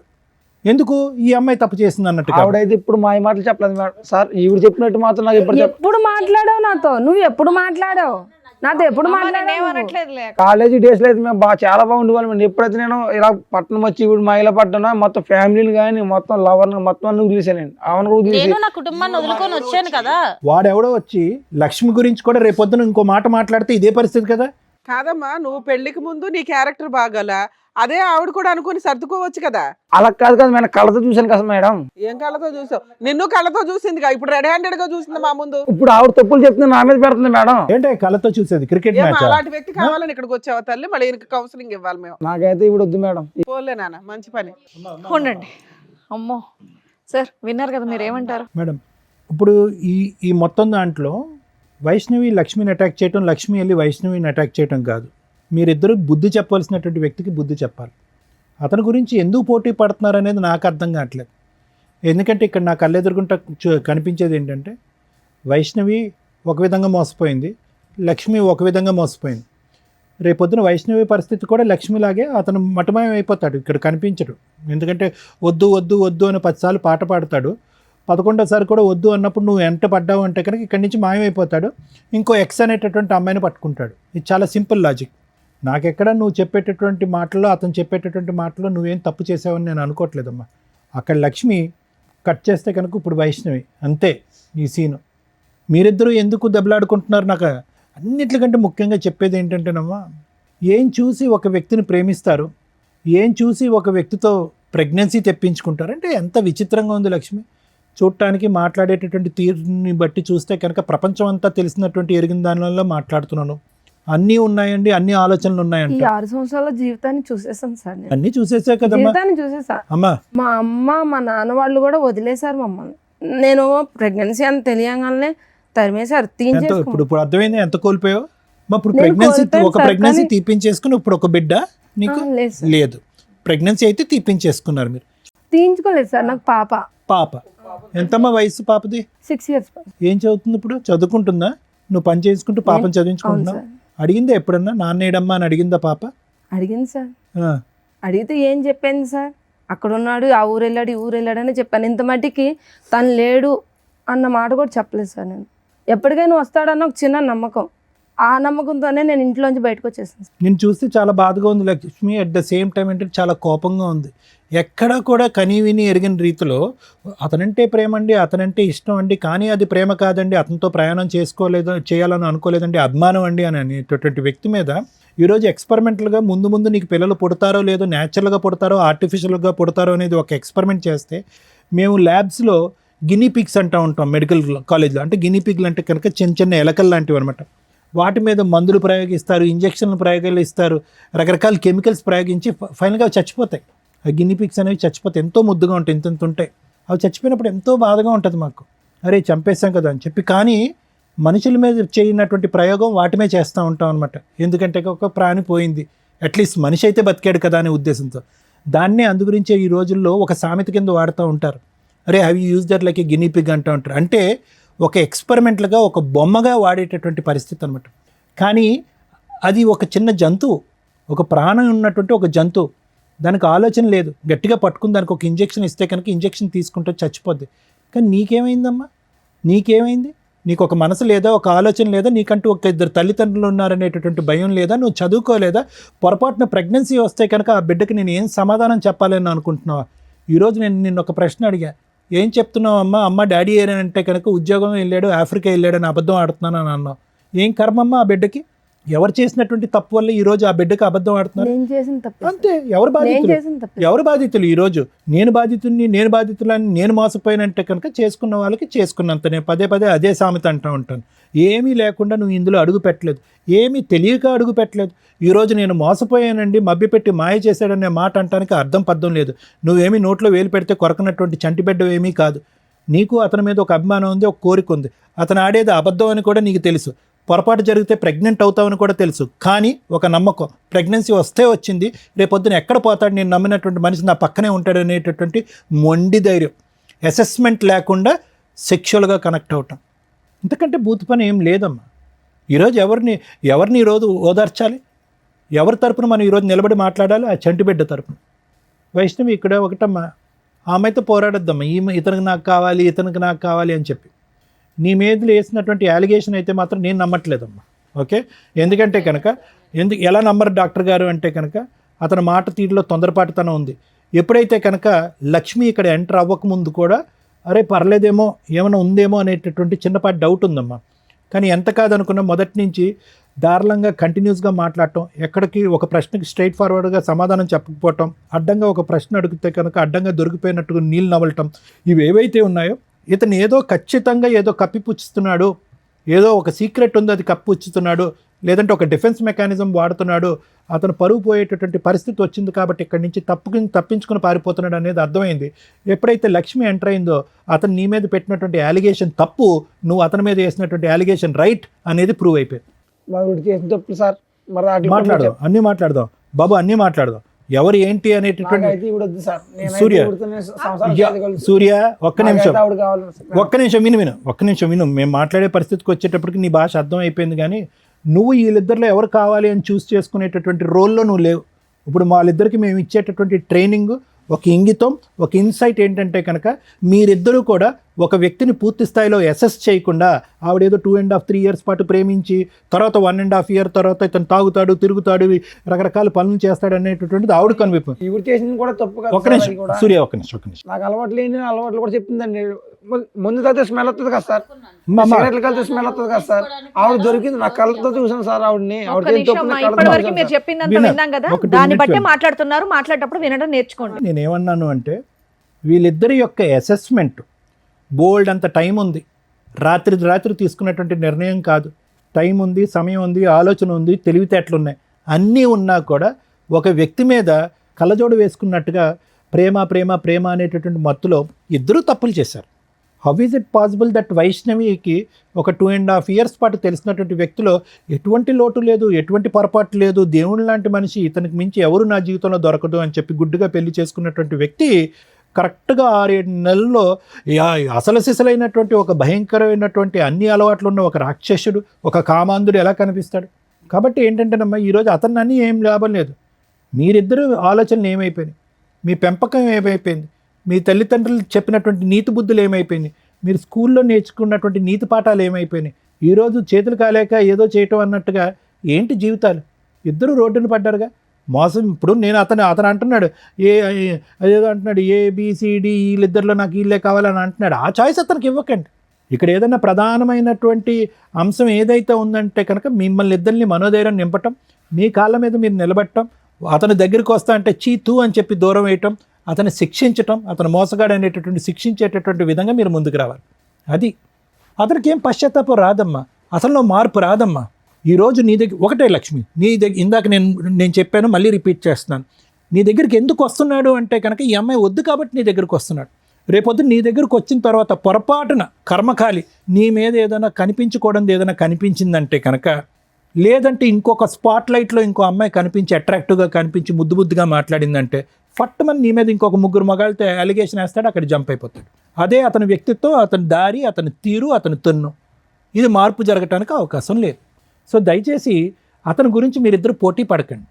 ఎందుకు ఈ అమ్మాయి తప్పు చేసింది అన్నట్టుగా. ఆవిడైతే ఇప్పుడు మా మాటలు చెప్పలేదు మేడం సార్. ఈవిడ చెప్పినట్టు మాత్రం నాకు ఇప్పుడు ఎప్పుడు మాట్లాడావు నాతో? నువ్వు ఎప్పుడు మాట్లాడావు నాతో? ఎప్పుడు మాట్లాడావు? కాలేజీ డేస్ లో అయితే మేము చాలా బాగుండేవాళ్ళం. ఎప్పుడైతే నేను ఇలా పట్టణం వచ్చి ఇప్పుడు మహిళ పట్టణం మొత్తం ఫ్యామిలీని కానీ మొత్తం లవర్ మొత్తం అన్ని వదిలేసానండి. ఆమెను కూడా వదిలేసి నేను నా కుటుంబాన్ని వదులుకొని వచ్చాను కదా. వాడెవడో వచ్చి లక్ష్మి గురించి కూడా రేపొద్దున ఇంకో మాట మాట్లాడితే ఇదే పరిస్థితి కదా. కాదమ్మా, నువ్వు పెళ్లికి ముందు నీ క్యారెక్టర్ బాగాల, అదే ఆవిడ కూడా అనుకుని సర్దుకోవచ్చు కదా. అలా కాదు కదా మేడం, కళ్ళతో చూసాను కదా మేడం. ఏం కళ్ళతో చూసావు? నిన్ను కళ్ళతో చూసింది, ఇప్పుడు రెడీ హ్యాండెడ్ గా చూసింది మా ముందు. ఇప్పుడు ఆవిడ తప్పులు చెప్తుంది నా మీద పెడుతుంది మేడం. ఏంటంటే కళ్ళతో చూసేది క్రికెట్ ఏం మ్యాచ్. అలాంటి వ్యక్తి కావాలని ఇక్కడికి వచ్చావా తల్లి? మళ్ళీ కౌన్సిలింగ్ ఇవ్వాలి మేము. నాకైతే ఇప్పుడు వద్దు మేడం. పోలే నాన్న, మంచి పని. ఉండండి. అమ్మో సార్, విన్నారు కదా, మీరు ఏమంటారు? మేడం, ఇప్పుడు ఈ మొత్తం దాంట్లో వైష్ణవి లక్ష్మిని అటాక్ చేయటం, లక్ష్మి వెళ్ళి వైష్ణవిని అటాక్ చేయటం కాదు. మీరిద్దరూ బుద్ధి చెప్పాల్సినటువంటి వ్యక్తికి బుద్ధి చెప్పాలి. అతని గురించి ఎందుకు పోటీ పడుతున్నారు అనేది నాకు అర్థం కావట్లేదు. ఎందుకంటే ఇక్కడ నా కళ్ళెదురుగుంట కనిపించేది ఏంటంటే వైష్ణవి ఒక విధంగా మోసపోయింది, లక్ష్మి ఒక విధంగా మోసపోయింది. రేపొద్దున వైష్ణవి పరిస్థితి కూడా లక్ష్మిలాగే అతను మటమయం అయిపోతాడు, ఇక్కడ కనిపించడు. ఎందుకంటే వద్దు వద్దు వద్దు అని 10 సార్లు పాట పాడతాడు, 11వ కూడా వద్దు అన్నప్పుడు నువ్వు ఎంట పడ్డావు అంటే కనుక ఇక్కడి నుంచి మాయమైపోతాడు, ఇంకో ఎక్స్ అనేటటువంటి అమ్మాయిని పట్టుకుంటాడు. ఇది చాలా సింపుల్ లాజిక్. నాకెక్కడ నువ్వు చెప్పేటటువంటి మాటల్లో, అతను చెప్పేటటువంటి మాటల్లో నువ్వేం తప్పు చేసావని నేను అనుకోవట్లేదమ్మా. అక్కడ లక్ష్మి కట్ చేస్తే కనుక ఇప్పుడు వైష్ణవి, అంతే ఈ సీను. మీరిద్దరూ ఎందుకు దెబ్బలాడుకుంటున్నారు? నాకు అన్నిటికంటే ముఖ్యంగా చెప్పేది ఏంటంటేనమ్మా, ఏం చూసి ఒక వ్యక్తిని ప్రేమిస్తారు, ఏం చూసి ఒక వ్యక్తితో ప్రెగ్నెన్సీ తెప్పించుకుంటారు అంటే ఎంత విచిత్రంగా ఉంది లక్ష్మి. చూడటానికి మాట్లాడేటటువంటి తీరుని బట్టి చూస్తే కనుక ప్రపంచం అంతా తెలిసినటువంటి ఎరిగిన దానిలో మాట్లాడుతున్నాను. అన్నీ ఉన్నాయండి, అన్ని ఆలోచనలు ఈ ఉన్నాయంట. 6 సంవత్సరాల జీవితాన్ని చూసేసాను సార్ నేను. అన్నీ చూసేసా కదమ్మా. జీవితాన్ని చూసేసా. అమ్మా, మా అమ్మ మా నాన్న వాళ్ళు కూడా వదిలేశారు మమ్మల్ని. నేను ప్రెగ్నెన్సీ అని తెలియగానే తరిమేశారు, ఎంత తీయించేసుకున్నాను. ఇప్పుడు అర్థమైంది ఎంత కోల్పోయావు. ఇప్పుడు నేను ప్రెగ్నెన్సీ, కోల్పోయాను ఒక సార్, ప్రెగ్నెన్సీ కానీ- తీపించేసుకుని ఇప్పుడు ఒక బిడ్డ నీకు లేదు సార్. లేదు. ప్రెగ్నెన్సీ అయితే తీపించేసుకున్నారు మీరు. తీయించుకోలేదు సార్. నాకు పాప ఎంతమ్మా వయసు పాపది? 6 years. ఏం చదువుతుంది ఇప్పుడు? చదువుకుంటుందా? నువ్వు పని చేసుకుంటూ పాపను అవును చదివించుకుంటున్నావు? సార్. అడిగిందా ఎప్పుడన్నా నాన్న ఏడమ్మా అని అడిగిందా పాప? అడిగింది సార్. ఆ, అడిగితే ఏం చెప్పింది సార్, అక్కడ ఉన్నాడు, ఆ ఊరు వెళ్ళాడు, ఈ ఊరు వెళ్ళాడు అని చెప్పాను. ఇంత మట్టికి తను లేడు అన్న మాట కూడా చెప్పలేదు సార్. నేను ఎప్పటికైనా వస్తాడన్న ఒక చిన్న నమ్మకం, ఆ నమ్మకంతోనే నేను ఇంట్లోంచి బయటకు వచ్చేసాను. నేను చూస్తే చాలా బాధగా ఉంది Lakshmi. At the same time అంటే చాలా కోపంగా ఉంది. ఎక్కడా కూడా కనీ విని ఎరిగిన రీతిలో అతనంటే ప్రేమ అండి, అతనంటే ఇష్టం అండి, కానీ అది ప్రేమ కాదండి, అతనితో ప్రయాణం చేయాలని అనుకోలేదండి, అభిమానం అండి అని అనేటటువంటి వ్యక్తి మీద ఈరోజు ఎక్స్పెరిమెంటల్గా ముందు నీకు పిల్లలు పుడతారో లేదో, న్యాచురల్గా పుడతారో ఆర్టిఫిషియల్గా పుడతారో అనేది ఒక ఎక్స్పెరిమెంట్ చేస్తే, మేము ల్యాబ్స్లో గినీ పిగ్స్ అంటూ ఉంటాం మెడికల్ కాలేజ్లో. అంటే గినీ పిగ్లు అంటే కనుక చిన్న ఎలకలు లాంటివి అనమాట. వాటి మీద మందులు ప్రయోగిస్తారు, ఇంజక్షన్లు ప్రయోగాలు ఇస్తారు, రకరకాల కెమికల్స్ ప్రయోగించి ఫైనల్గా అవి చచ్చిపోతాయి. ఆ గినీ పిగ్స్ అనేవి చచ్చిపోతాయి, ఎంతో ముద్దుగా ఉంటాయి, ఇంత ఉంటాయి. అవి చచ్చిపోయినప్పుడు ఎంతో బాధగా ఉంటుంది మాకు, అరే చంపేస్తాం కదా అని చెప్పి. కానీ మనుషుల మీద చేయనటువంటి ప్రయోగం వాటి మీద చేస్తూ ఉంటాం అనమాట. ఎందుకంటే ఒక ప్రాణి పోయింది, అట్లీస్ట్ మనిషి అయితే బతికాడు కదా అనే ఉద్దేశంతో. దాన్నే అందుగురించే ఈ రోజుల్లో ఒక సామెత కింద వాడుతూ ఉంటారు, అరే అవి use that like a guinea pig అంటూ ఉంటారు. అంటే ఒక ఎక్స్పెరిమెంట్లుగా, ఒక బొమ్మగా వాడేటటువంటి పరిస్థితి అనమాట. కానీ అది ఒక చిన్న జంతువు, ఒక ప్రాణం ఉన్నటువంటి ఒక జంతువు, దానికి ఆలోచన లేదు. గట్టిగా పట్టుకుని దానికి ఒక ఇంజెక్షన్ ఇస్తే కనుక ఇంజెక్షన్ తీసుకుంటే చచ్చిపోద్ది. కానీ నీకేమైందమ్మా? నీకేమైంది? నీకు ఒక మనసు లేదా, ఒక ఆలోచన లేదా, నీకంటూ ఒక 2 తల్లిదండ్రులు ఉన్నారనేటటువంటి భయం లేదా, నువ్వు చదువుకోలేదా? పొరపాటున ప్రెగ్నెన్సీ వస్తే కనుక ఆ బిడ్డకి నేను ఏం సమాధానం చెప్పాలని అనుకుంటున్నావా? ఈరోజు నేను నిన్ను ఒక ప్రశ్న అడిగా, ఏం చెప్తున్నావు అమ్మ డాడీ ఏనంటే కనుక ఉద్యోగం వెళ్ళాడు, ఆఫ్రికా వెళ్ళాడని అబద్ధం ఆడుతున్నాను అని అన్నావు. ఏం కర్మమ్మ ఆ బిడ్డకి? ఎవరు చేసినటువంటి తప్పు వల్ల ఈరోజు ఆ బిడ్డకి అబద్ధం ఆడుతున్నారు? నేను చేసిన తప్పు. అంతే. ఎవరు బాధితులు? ఎవరు బాధితులు? ఈరోజు నేను బాధితులని నేను మోసపోయినంటే కనుక చేసుకున్న వాళ్ళకి చేసుకున్నంత. నేను పదే అదే సామెత అంటూ ఉంటాను. ఏమీ లేకుండా నువ్వు ఇందులో అడుగు పెట్టలేదు, ఏమీ తెలియక అడుగు పెట్టలేదు. ఈరోజు నేను మోసపోయానండి, మభ్యపెట్టి మాయ చేశాడనే మాట అంటానికి అర్థం పద్ధం లేదు. నువ్వేమీ నోట్లో వేలు పెడితే కొరకనటువంటి చంటిబిడ్డ ఏమీ కాదు. నీకు అతని మీద ఒక అభిమానం ఉంది, ఒక కోరిక ఉంది. అతను ఆడేది అబద్ధం అని కూడా నీకు తెలుసు, పొరపాటు జరిగితే ప్రెగ్నెంట్ అవుతావని కూడా తెలుసు. కానీ ఒక నమ్మకం, ప్రెగ్నెన్సీ వస్తే వచ్చింది, రేపొద్దున ఎక్కడ పోతాడు, నేను నమ్మినటువంటి మనిషి నా పక్కనే ఉంటాడు అనేటటువంటి మొండి ధైర్యం, అసెస్మెంట్ లేకుండా సెక్షువల్గా కనెక్ట్ అవటం, ఇంతకంటే బూత్ పని ఏం లేదమ్మా. ఈరోజు ఎవరిని ఈరోజు ఓదార్చాలి? ఎవరి తరపున మనం ఈరోజు నిలబడి మాట్లాడాలి? ఆ చంటిబిడ్డ తరపున. వైష్ణవి ఇక్కడ ఒకటమ్మా, ఆమెతో పోరాడొద్దమ్మా, ఇతనికి నాకు కావాలి, ఇతనికి నాకు కావాలి అని చెప్పి. నీ మీద వేసినటువంటి అలిగేషన్ అయితే మాత్రం నేను నమ్మట్లేదమ్మా. ఓకే, ఎందుకంటే కనుక ఎలా నమ్మరు డాక్టర్ గారు అంటే కనుక అతని మాట తీరులో తొందరపాటుతనం ఉంది. ఎప్పుడైతే కనుక లక్ష్మి ఇక్కడ ఎంటర్ అవ్వకముందు కూడా అరే పర్లేదేమో ఏమైనా ఉందేమో అనేటటువంటి చిన్నపాటి డౌట్ ఉందమ్మా. కానీ ఎంత కాదనుకున్నా మొదటి నుంచి దారుణంగా కంటిన్యూస్గా మాట్లాడటం, ఎక్కడికి ఒక ప్రశ్నకి స్ట్రైట్ ఫార్వర్డ్గా సమాధానం చెప్పకపోవటం, అడ్డంగా ఒక ప్రశ్న అడిగితే కనుక అడ్డంగా దొరికిపోయినట్టుగా నీళ్ళు నవ్వటం, ఇవి ఏవైతే ఉన్నాయో ఇతను ఏదో ఖచ్చితంగా ఏదో కప్పిపుచ్చుతున్నాడు, ఏదో ఒక సీక్రెట్ ఉంది అది కప్పిపుచ్చుతున్నాడు, లేదంటే ఒక డిఫెన్స్ మెకానిజం వాడుతున్నాడు, అతను పరువు పోయేటటువంటి పరిస్థితి వచ్చింది కాబట్టి ఇక్కడి నుంచి తప్పించుకుని పారిపోతున్నాడు అనేది అర్థమైంది. ఎప్పుడైతే లక్ష్మి ఎంటర్ అయిందో అతను నీ మీద పెట్టినటువంటి అలిగేషన్ తప్పు, నువ్వు అతని మీద వేసినటువంటి అలిగేషన్ రైట్ అనేది ప్రూవ్ అయిపోయింది. చేసిన తప్పు సార్, మరి మాట్లాడదాం, అన్నీ మాట్లాడదాం బాబు, అన్నీ మాట్లాడదాం. ఎవరు ఏంటి అనేటటువంటి సూర్య ఒక్క నిమిషం విను. మేము మాట్లాడే పరిస్థితికి వచ్చేటప్పటికి నీ భాష అర్థం అయిపోయింది. కానీ నువ్వు వీళ్ళిద్దరిలో ఎవరు కావాలి అని చూస్ చేసుకునేటటువంటి రోల్లో నువ్వు లేవు. ఇప్పుడు వాళ్ళిద్దరికి మేము ఇచ్చేటటువంటి ట్రైనింగ్, ఒక ఇంగితం, ఒక ఇన్సైట్ ఏంటంటే కనుక మీరిద్దరూ కూడా ఒక వ్యక్తిని పూర్తి స్థాయిలో అసెస్ చేయకుండా ఆవిడేదో 2.5-3 years పాటు ప్రేమించి తర్వాత 1.5 year తర్వాత ఇతను తాగుతాడు, తిరుగుతాడు, రకరకాల పనులు చేస్తాడు అనేటటువంటిది ఆవిడ కనిపింపు. చేసింది కూడా తప్పు. ఒక నిమిషం సూర్య, ఒక నిమిషం. నాకు అలవాటు లేని అలవాట్లు కూడా చెప్పిందండి. ముందు తాగితే స్మెల్ వస్తుంది కదా సార్, సిగరెట్లు కలితే స్మెల్ వస్తుంది కదా సార్. ఆవిడ దొరికింది, నా కళ్ళతో చూసాను సార్ ఆవిడని. ఇప్పటివరకు మీరు చెప్పిందంతా విన్నాం కదా, దాన్ని బట్టే మాట్లాడుతున్నారు. మాట్లాడేటప్పుడు వినడం నేర్చుకోండి. నేనేమన్నాను అంటే వీళ్ళిద్దరి యొక్క అసెస్మెంట్ బోల్డ్ అంత టైం ఉంది, రాత్రి తీసుకున్నటువంటి నిర్ణయం కాదు. టైం ఉంది, సమయం ఉంది, ఆలోచన ఉంది, తెలివితేటలు ఉన్నాయి, అన్నీ ఉన్నా కూడా ఒక వ్యక్తి మీద కళ్ళజోడు వేసుకున్నట్టుగా ప్రేమ అనేటటువంటి మత్తులో ఇద్దరూ తప్పులు చేశారు. How is it possible that వైష్ణవికి ఒక 2.5 years పాటు తెలిసినటువంటి వ్యక్తిలో ఎటువంటి లోటు లేదు, ఎటువంటి పొరపాటు లేదు, దేవుని లాంటి మనిషి, ఇతనికి మించి ఎవరు నా జీవితంలో దొరకదు అని చెప్పి గుడ్డుగా పెళ్లి చేసుకున్నటువంటి వ్యక్తి కరెక్ట్గా 6-7 నెలల్లో అసలు సిసలైనటువంటి ఒక భయంకరమైనటువంటి అన్ని అలవాట్లు ఉన్న ఒక రాక్షసుడు, ఒక కామాంధుడు ఎలా కనిపిస్తాడు? కాబట్టి ఏంటంటేనమ్మా, ఈరోజు అతన్ని అన్నీ ఏం లాభం లేదు. మీరిద్దరూ ఆలోచనలు ఏమైపోయినాయి, మీ పెంపకం ఏమైపోయింది, మీ తల్లిదండ్రులు చెప్పినటువంటి నీతి బుద్ధులు ఏమైపోయినాయి, మీరు స్కూల్లో నేర్చుకున్నటువంటి నీతి పాఠాలు ఏమైపోయినాయి? ఈరోజు చేతులు కాలేక ఏదో చేయటం అన్నట్టుగా ఏంటి జీవితాలు? ఇద్దరు రోడ్డున పడ్డారుగా. మోసం. ఇప్పుడు నేను అతను అంటున్నాడు అదేదో అంటున్నాడు ABCD వీళ్ళిద్దరిలో నాకు వీళ్ళే కావాలని అంటున్నాడు. ఆ చాయిస్ అతనికి ఇవ్వకండి. ఇక్కడ ఏదైనా ప్రధానమైనటువంటి అంశం ఏదైతే ఉందంటే కనుక మిమ్మల్ని ఇద్దరిని మనోధైర్యం నింపటం, మీ కాళ్ళ మీద మీరు నిలబెట్టడం, అతని దగ్గరికి వస్తా అంటే చీతూ అని చెప్పి దూరం వేయటం, అతన్ని శిక్షించటం, అతను మోసగాడు అనేటటువంటి శిక్షించేటటువంటి విధంగా మీరు ముందుకు రావాలి. అది అతనికి ఏం పశ్చాత్తాపం రాదమ్మా, అతనిలో మార్పు రాదమ్మా. ఈరోజు నీ దగ్గర ఒకటే లక్ష్మి, నీ దగ్గర ఇందాక నేను చెప్పాను, మళ్ళీ రిపీట్ చేస్తున్నాను. నీ దగ్గరికి ఎందుకు వస్తున్నాడు అంటే కనుక ఈ అమ్మాయి వద్దు కాబట్టి నీ దగ్గరికి వస్తున్నాడు. రేపొద్దు నీ దగ్గరకు వచ్చిన తర్వాత పొరపాటున కర్మకాలి నీ మీద ఏదైనా కనిపించకూడదు ఏదైనా కనిపించిందంటే కనుక, లేదంటే ఇంకొక స్పాట్ లైట్లో ఇంకో అమ్మాయి కనిపించి అట్రాక్టివ్గా కనిపించి ముద్దుగా మాట్లాడిందంటే ఫట్టుమని నీ మీద ఇంకొక 3 మగాళ్ళతో అలిగేషన్ వేస్తాడు, అక్కడ జంప్ అయిపోతాడు. అదే అతని వ్యక్తిత్వం, అతని దారి, అతని తీరు, అతని తన్ను, ఇది మార్పు జరగటానికి అవకాశం లేదు. సో దయచేసి అతని గురించి మీరిద్దరు పోటీ పడకండి.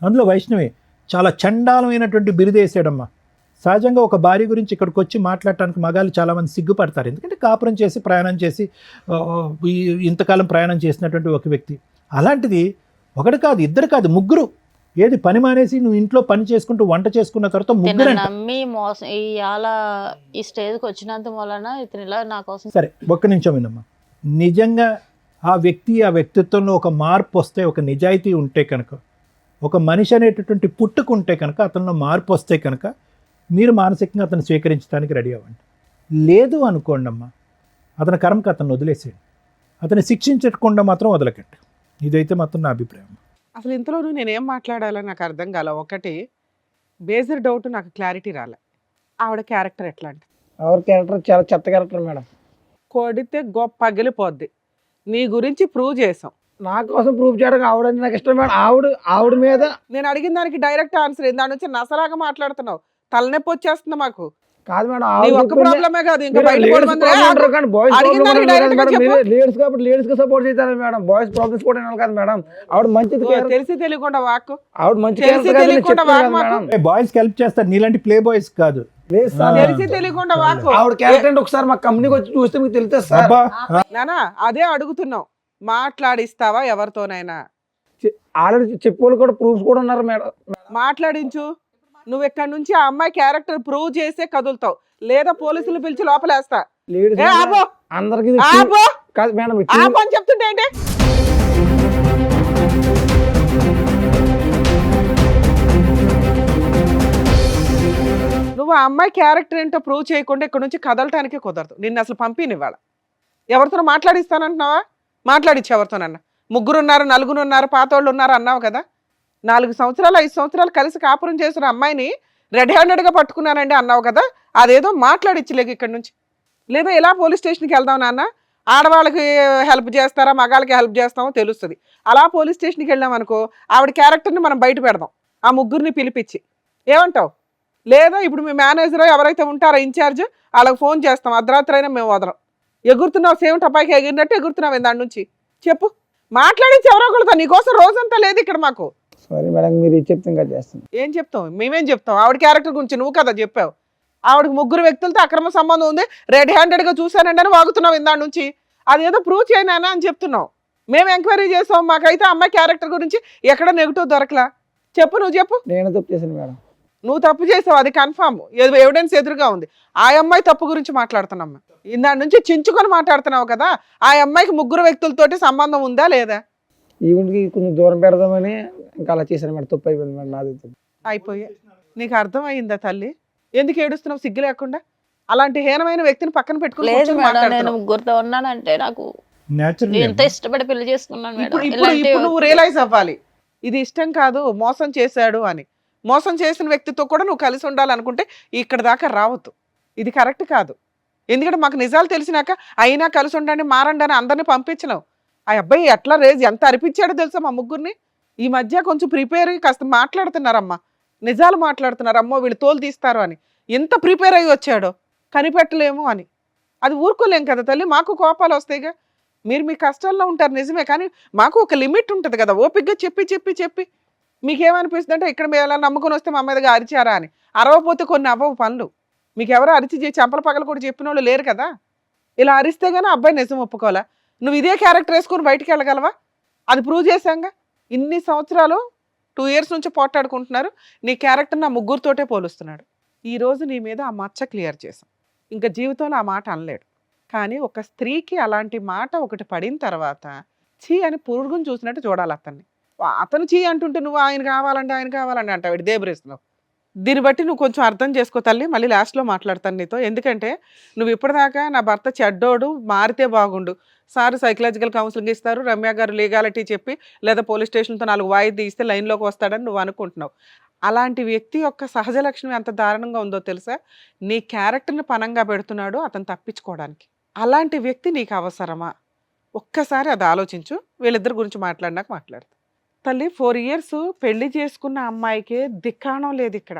అందులో వైష్ణవి చాలా చండాలమైనటువంటి బిరుదేసాడమ్మా. సహజంగా ఒక భార్య గురించి ఇక్కడికి వచ్చి మాట్లాడటానికి మగాళ్ళు చాలామంది సిగ్గుపడతారు. ఎందుకంటే కాపురం చేసి ప్రయాణం చేసి ఇంతకాలం ప్రయాణం చేసినటువంటి ఒక వ్యక్తి. అలాంటిది ఒకటి కాదు, ఇద్దరు కాదు, 3. ఏది పని మానేసి నువ్వు ఇంట్లో పని చేసుకుంటూ వంట చేసుకున్న తర్వాత 3 నమ్మి మోసం ఈ స్టేజ్కి వచ్చినంత వలన ఇతను ఇలా నా కోసం. సరే ఒక్క నిమిషం వినమ్మా. నిజంగా ఆ వ్యక్తిత్వంలో ఒక మార్పు వస్తే, ఒక నిజాయితీ ఉంటే కనుక, ఒక మనిషి అనేటటువంటి పుట్టుకుంటే కనుక, అతనిలో మార్పు వస్తే కనుక మీరు మానసికంగా అతను స్వీకరించడానికి రెడీ అవ్వండి. లేదు అనుకోండి అమ్మా, అతని కర్మకు అతను వదిలేసేయండి. అతన్ని శిక్షించకుండా మాత్రం వదలకండి. ఇదైతే మాత్రం నా అభిప్రాయం. అసలు ఇంతలోనూ నేనేం మాట్లాడాలో నాకు అర్థం కాల. ఒకటి బేసిక్ డౌట్, నాకు క్లారిటీ రాలే. ఆవిడ క్యారెక్టర్ ఎట్లాంటి? ఆవిడ క్యారెక్టర్ చాలా చెత్త క్యారెక్టర్ మేడం. కొడితే గొప్ప పగిలిపోద్ది. నీ గురించి ప్రూవ్ చేసాం. నా కోసం ప్రూవ్ చేయడానికి ఆవిడంటే నాకు ఇష్టం మేడం. ఆవిడ మీద నేను అడిగిన దానికి డైరెక్ట్ ఆన్సర్ ఏంది? దాని నుంచి నసలాగా మాట్లాడుతున్నావు. తలనొప్పి వచ్చేస్తుంది మాకు. కాదు మేడం, ఒక్క ప్రాబ్లమే కాదు, ఇంకా బయట లేడీస్ కాబట్టి లేడీస్ కి సపోర్ట్ చేస్తారు మేడం. బాయ్స్ ప్రాబ్లమ్స్ కూడా కాదు మేడం. ఆవిడ మంచిది తెలిసి తెలియకుండా వాక్, ఆవిడ మంచి బాయ్స్ కి హెల్ప్ చేస్తారు, నీలాంటి ప్లే బాయ్స్ కాదు. లేదు సార్. తెలిసి తెలియకుండా వాకు ఆవిడ క్యారెక్టర్ అంటే ఒకసారి మా కంపెనీకి వచ్చి చూస్తే మీకు తెలుస్తుంది సార్. అబ్బా నానా అదే అడుగుతున్నావు, మాట్లాడిస్తావా ఎవరితోనైనా? ఆల్రెడీ చెప్పేవాళ్ళు కూడా ప్రూఫ్స్ కూడా ఉన్నారు మేడం. మాట్లాడించు. నువ్వు ఇక్కడ నుంచి ఆ అమ్మాయి క్యారెక్టర్ ప్రూవ్ చేసే కదులుతావు, లేదా పోలీసులు పిలిచి లోపలేస్తా. లేడీస్ ఏ ఆపో అందరికి ఆపో కాదు మేడం. ఆపో అని చెప్తుంటే ఏంటి? నువ్వు ఆ అమ్మాయి క్యారెక్టర్ ఏంటో ప్రూవ్ చేయకుండా ఇక్కడ నుంచి కదలటానికి కుదరదు. నిన్ను అసలు పంపినివ్వాల. ఎవరితో మాట్లాడిస్తానంటున్నావా? మాట్లాడిచ్చు ఎవరితోనన్నా. 3 ఉన్నారు, 4 ఉన్నారు, పాతోళ్ళు ఉన్నారు అన్నావు కదా. 4 సంవత్సరాలు 5 సంవత్సరాలు కలిసి కాపురం చేసిన అమ్మాయిని రెడ్ హ్యాండెడ్గా పట్టుకున్నానండి అన్నావు కదా. అదేదో మాట్లాడిచ్చులేక ఇక్కడ నుంచి. లేదా ఎలా పోలీస్ స్టేషన్కి వెళ్దాం నాన్న, ఆడవాళ్ళకి హెల్ప్ చేస్తారా మగాళ్ళకి హెల్ప్ చేస్తామో తెలుస్తుంది. అలా పోలీస్ స్టేషన్కి వెళ్ళాం అనుకో, ఆవిడ క్యారెక్టర్ని మనం బయట పెడదాం, ఆ 3 పిలిపించి. ఏమంటావు? లేదా ఇప్పుడు మీ మేనేజర్ ఎవరైతే ఉంటారో ఇన్ఛార్జ్, వాళ్ళకి ఫోన్ చేస్తాం, అర్ధరాత్రి అయినా మేము వదలం. ఎగురుతున్నావు, సేమ్ టపాయికి ఎగిరినట్టు ఎగురుతున్నావు దాని నుంచి. చెప్పు, మాట్లాడించి ఎవరో ఒకళ్ళతో. నీకోసం రోజంతా లేదు ఇక్కడ మాకు. సారీ మేడం, మీరు ఇది చెప్తే ఇంకా చేస్తాను. ఏం చెప్తావు? మేమేం చెప్తాం? ఆవిడ క్యారెక్టర్ గురించి నువ్వు కదా చెప్పావు. ఆవిడకి 3 వ్యక్తులతో అక్రమ సంబంధం ఉంది, రెడ్ హ్యాండెడ్గా చూశానండి అని వాగుతున్నావు ఇందాడి నుంచి. అదేదో ప్రూవ్ చేయనానా అని చెప్తున్నావు. మేము ఎంక్వైరీ చేసాం, మాకైతే అమ్మాయి క్యారెక్టర్ గురించి ఎక్కడ నెగిటివ్ దొరకలా. చెప్పు, నువ్వు చెప్పు. నేను తప్పు చేశాను మేడం. నువ్వు తప్పు చేసావు, అది కన్ఫామ్, ఎవిడెన్స్ ఎదురుగా ఉంది. ఆ అమ్మాయి తప్పు గురించి మాట్లాడుతున్నామ్మా. ఇందాడి నుంచి చించుకొని మాట్లాడుతున్నావు కదా. ఆ అమ్మాయికి 3 వ్యక్తులతోటి సంబంధం ఉందా లేదా? ఈవెంట్కి కొంచెం దూరం పెడదామని ఇంకా అలా చేశాను మేడం. తప్పు అయిపోయింది మేడం, నాది తప్పు. అయిపోయా. నీకు అర్థమైందా తల్లి? ఎందుకు ఏడుస్తున్నావు సిగ్గు లేకుండా? అలాంటి హీనమైన వ్యక్తిని పక్కన పెట్టుకుని లేదు కూర్చొని మేడం, నేను మాట్లాడుతున్నావు. ముగ్గురుతో ఉన్నానంటే నాకు న్యాచురల్ ఎంత ఇష్టపడి పెళ్లి చేసుకున్నాను మేడం. ఇప్పుడు ఇలాంటి నువ్వు రియలైజ్ అవ్వాలి, ఇది ఇష్టం కాదు, మోసం చేశాడు అని. మోసం చేసిన వ్యక్తితో కూడా నువ్వు కలిసి ఉండాలనుకుంటే ఇక్కడ దాకా రావద్దు. ఇది కరెక్ట్ కాదు. ఎందుకంటే మాకు నిజాలు తెలిసినాక అయినా కలిసి ఉండండి, మారండి అని అందరినీ పంపించలేవు. ఆ అబ్బాయి ఎట్లా ఎంత అరిపించాడో తెలుసా మా 3 ఈ మధ్య కొంచెం ప్రిపేర్ అయ్యి కాస్త మాట్లాడుతున్నారమ్మా, నిజాలు మాట్లాడుతున్నారు. అమ్మో వీళ్ళు తోలు తీస్తారు అని ఎంత ప్రిపేర్ అయ్యి వచ్చాడో, కనిపెట్టలేము అని. అది ఊరుకోలేం కదా తల్లి, మాకు కోపాలు వస్తాయిగా. మీరు మీ కష్టాల్లో ఉంటారు నిజమే, కానీ మాకు ఒక లిమిట్ ఉంటుంది కదా. ఓపికగా చెప్పి చెప్పి చెప్పి మీకేమనిపిస్తుంది అంటే ఇక్కడ మీరు ఎలా నమ్ముకొని వస్తే మా మీదగా అరిచారా అని. అరవపోతే కొన్ని అవ్వవు పనులు. మీకు ఎవరో అరిచి చెంపల పగలు కూడా చెప్పిన వాళ్ళు లేరు కదా. ఇలా అరిస్తే కానీ అబ్బాయి నిజం ఒప్పుకోవాలా. నువ్వు ఇదే క్యారెక్టర్ వేసుకొని బయటికి వెళ్ళగలవా? అది ప్రూవ్ చేశాంగా. ఇన్ని సంవత్సరాలు 2 years నుంచి పోట్లాడుకుంటున్నారు. నీ క్యారెక్టర్ నా 3తోటే పోలుస్తున్నాడు. ఈరోజు నీ మీద ఆ మచ్చ క్లియర్ చేశాం. ఇంకా జీవితంలో ఆ మాట అనలేడు. కానీ ఒక స్త్రీకి అలాంటి మాట ఒకటి పడిన తర్వాత చీ అని పురుగుని చూసినట్టు చూడాలి అతన్ని. అతను చీ అంటుంటే నువ్వు ఆయన కావాలంటే అంటావు దేబ్రేస్తున్నావు. దీన్ని బట్టి నువ్వు కొంచెం అర్థం చేసుకో తల్లి. మళ్ళీ లాస్ట్లో మాట్లాడతాను నీతో. ఎందుకంటే నువ్వు ఇప్పటిదాకా నా భర్త చెడ్డోడు, మారితే బాగుండు, సార్ సైకలాజికల్ కౌన్సిలింగ్ ఇస్తారు, రమ్య గారు లీగాలిటీ చెప్పి లేదా పోలీస్ స్టేషన్తో 4 వాయిదా ఇస్తే లైన్లోకి వస్తాడని నువ్వు అనుకుంటున్నావు. అలాంటి వ్యక్తి యొక్క సహజ లక్షణం ఎంత దారుణంగా ఉందో తెలుసా? నీ క్యారెక్టర్ని పనంగా పెడుతున్నాడు అతను తప్పించుకోవడానికి. అలాంటి వ్యక్తి నీకు అవసరమా? ఒక్కసారి అది ఆలోచించు. వీళ్ళిద్దరి గురించి మాట్లాడినాక మాట్లాడతా తల్లి. 4 years పెళ్లి చేసుకున్న అమ్మాయికే దిక్కాణం లేదు ఇక్కడ.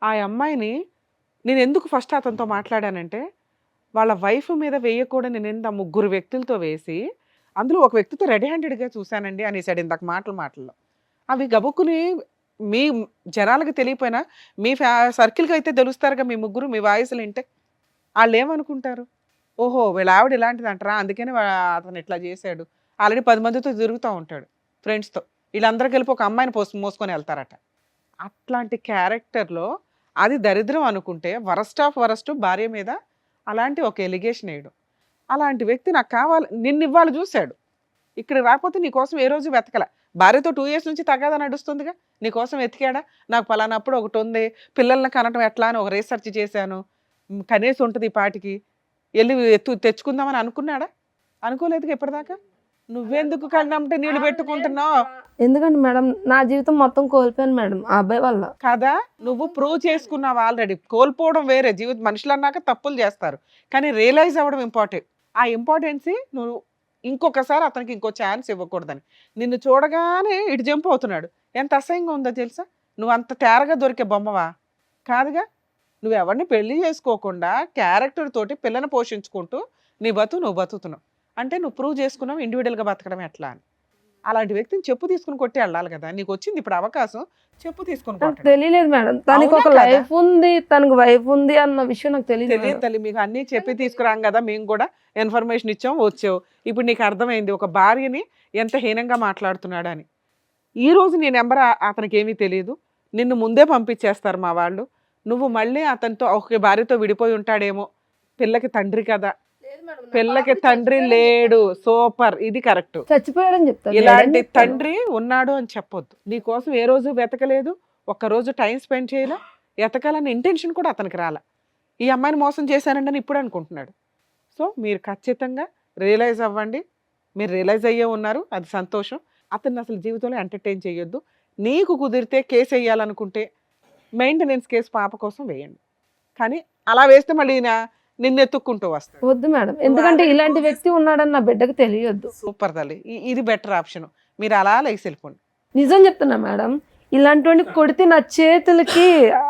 ఆ అమ్మాయిని నేను ఎందుకు ఫస్ట్ అతనితో మాట్లాడానంటే, వాళ్ళ వైఫ్ మీద వేయకూడని నింద 3 వ్యక్తులతో వేసి, అందులో ఒక వ్యక్తితో రెడీ హ్యాండెడ్గా చూశానండి అనేసాడు ఇందాక మాటల్లో. అవి గబుక్కుని మీ జనాలకు తెలియపోయినా మీ సర్కిల్కి అయితే తెలుస్తారుగా మీ 3 మీ వాయిస్లు వింటే. వాళ్ళు ఏమనుకుంటారు? ఓహో వీళ్ళ ఆవిడ ఇలాంటిది అంటారా, అందుకని అతను ఇట్లా చేశాడు. ఆల్రెడీ 10 మందితో తిరుగుతూ ఉంటాడు ఫ్రెండ్స్తో. వీళ్ళందరూ కలిపి ఒక అమ్మాయిని మోసుకొని వెళ్తారట. అట్లాంటి క్యారెక్టర్లో అది దరిద్రం అనుకుంటే వరస్ట్ ఆఫ్ వరస్ట్ భార్య మీద అలాంటి ఒక ఎలిగేషన్ వేయడం. అలాంటి వ్యక్తి నాకు కావాలి, నిన్ను ఇవ్వాలి చూశాడు, ఇక్కడ రాకపోతే నీకోసం ఏ రోజు వెతకల. భార్యతో 2 years నుంచి తగాదా నడుస్తుందిగా, నీకోసం వెతికాడా? నాకు పలానప్పుడు ఒకటి ఉంది, పిల్లల్ని కనటం ఎట్లా అని ఒక రీసెర్చ్ చేశాను, కనీసం ఉంటుంది ఈ పాటికి, వెళ్ళి తెచ్చుకుందామని అనుకున్నాడా? అనుకోలేదుగా ఇప్పటిదాకా. నువ్వెందుకు కళ్ళంటే నీళ్ళు పెట్టుకుంటున్నావు? ఎందుకంటే మేడం నా జీవితం మొత్తం కోల్పోయాను మేడం ఆ అబ్బాయి వల్ల. కదా, నువ్వు ప్రూవ్ చేసుకున్నావు ఆల్రెడీ. కోల్పోవడం వేరే, మనుషులు అన్నాక తప్పులు చేస్తారు, కానీ రియలైజ్ అవ్వడం ఇంపార్టెంట్. ఆ ఇంపార్టెన్సీ నువ్వు ఇంకొకసారి అతనికి ఇంకో ఛాన్స్ ఇవ్వకూడదని. నిన్ను చూడగానే ఇటు జంప్ అవుతున్నాడు. ఎంత అసహ్యంగా ఉందో తెలుసా? నువ్వు అంత తేరగా దొరికే బొమ్మవా? కాదుగా. నువ్వు ఎవరిని పెళ్లి చేసుకోకుండా క్యారెక్టర్ తోటి పిల్లని పోషించుకుంటూ నువ్వు బతుకుతున్నావు అంటే నువ్వు ప్రూవ్ చేసుకున్నావు ఇండివిజువల్గా బతకడం ఎట్లా అని. అలాంటి వ్యక్తిని చెప్పు తీసుకుని కొట్టి వెళ్ళాలి కదా. నీకు వచ్చింది ఇప్పుడు అవకాశం, చెప్పు తీసుకుని నాకు కొట్టండి. తెలియలేదు మేడం, తనకి ఒక అవునా కదా? లైఫ్ ఉంది, తనకు వైఫ్ ఉంది అన్న విషయం నాకు తెలియదు తెలియదు తల్లి, మీకు అన్నీ చెప్పి తీసుకురాం కదా, మేము కూడా ఇన్ఫర్మేషన్ ఇచ్చాం, వచ్చావు. ఇప్పుడు నీకు అర్థమైంది ఒక భార్యని ఎంత హీనంగా మాట్లాడుతున్నాడు అని. ఈ రోజు నీ నెంబర్ అతనికి ఏమీ తెలియదు, నిన్ను ముందే పంపించేస్తారు మా వాళ్ళు. నువ్వు మళ్ళీ అతనితో ఒక భార్యతో విడిపోయి ఉంటాడేమో. పిల్లకి తండ్రి కదా, పిల్లకి తండ్రి లేడు. సూపర్, ఇది కరెక్ట్. చచ్చిపోయాడని చెప్తాను. ఇలాంటి తండ్రి ఉన్నాడు అని చెప్పొద్దు. నీకోసం ఏ రోజు వెతకలేదు, ఒక్కరోజు టైం స్పెండ్ చేయలే, ఎతకాలన్న ఇంటెన్షన్ కూడా అతనికి రాల. ఈ అమ్మాయిని మోసం చేశానండి అని ఇప్పుడు అనుకుంటున్నాడు. సో మీరు ఖచ్చితంగా రియలైజ్ అవ్వండి. మీరు రియలైజ్ అయ్యే ఉన్నారు, అది సంతోషం. అతన్ని అసలు జీవితంలో ఎంటర్టైన్ చేయొద్దు. నీకు కుదిరితే కేసు వేయాలనుకుంటే మెయింటెనెన్స్ కేసు పాప కోసం వేయండి, కానీ అలా వేస్తే మళ్ళీ నిన్ను ఎత్తుక్కుంటూ వస్తాడు. వద్దు మేడం, ఎందుకంటే ఇలాంటి వ్యక్తి ఉన్నాడని నా బిడ్డకు తెలియద్దు. సూపర్ తల్లి, ఇది బెటర్ ఆప్షన్. మీరు అలా లేచి వెళ్ళిపోండి. నిజం చెప్తున్నా మేడం, ఇలాంటి కొడితే నా చేతులకి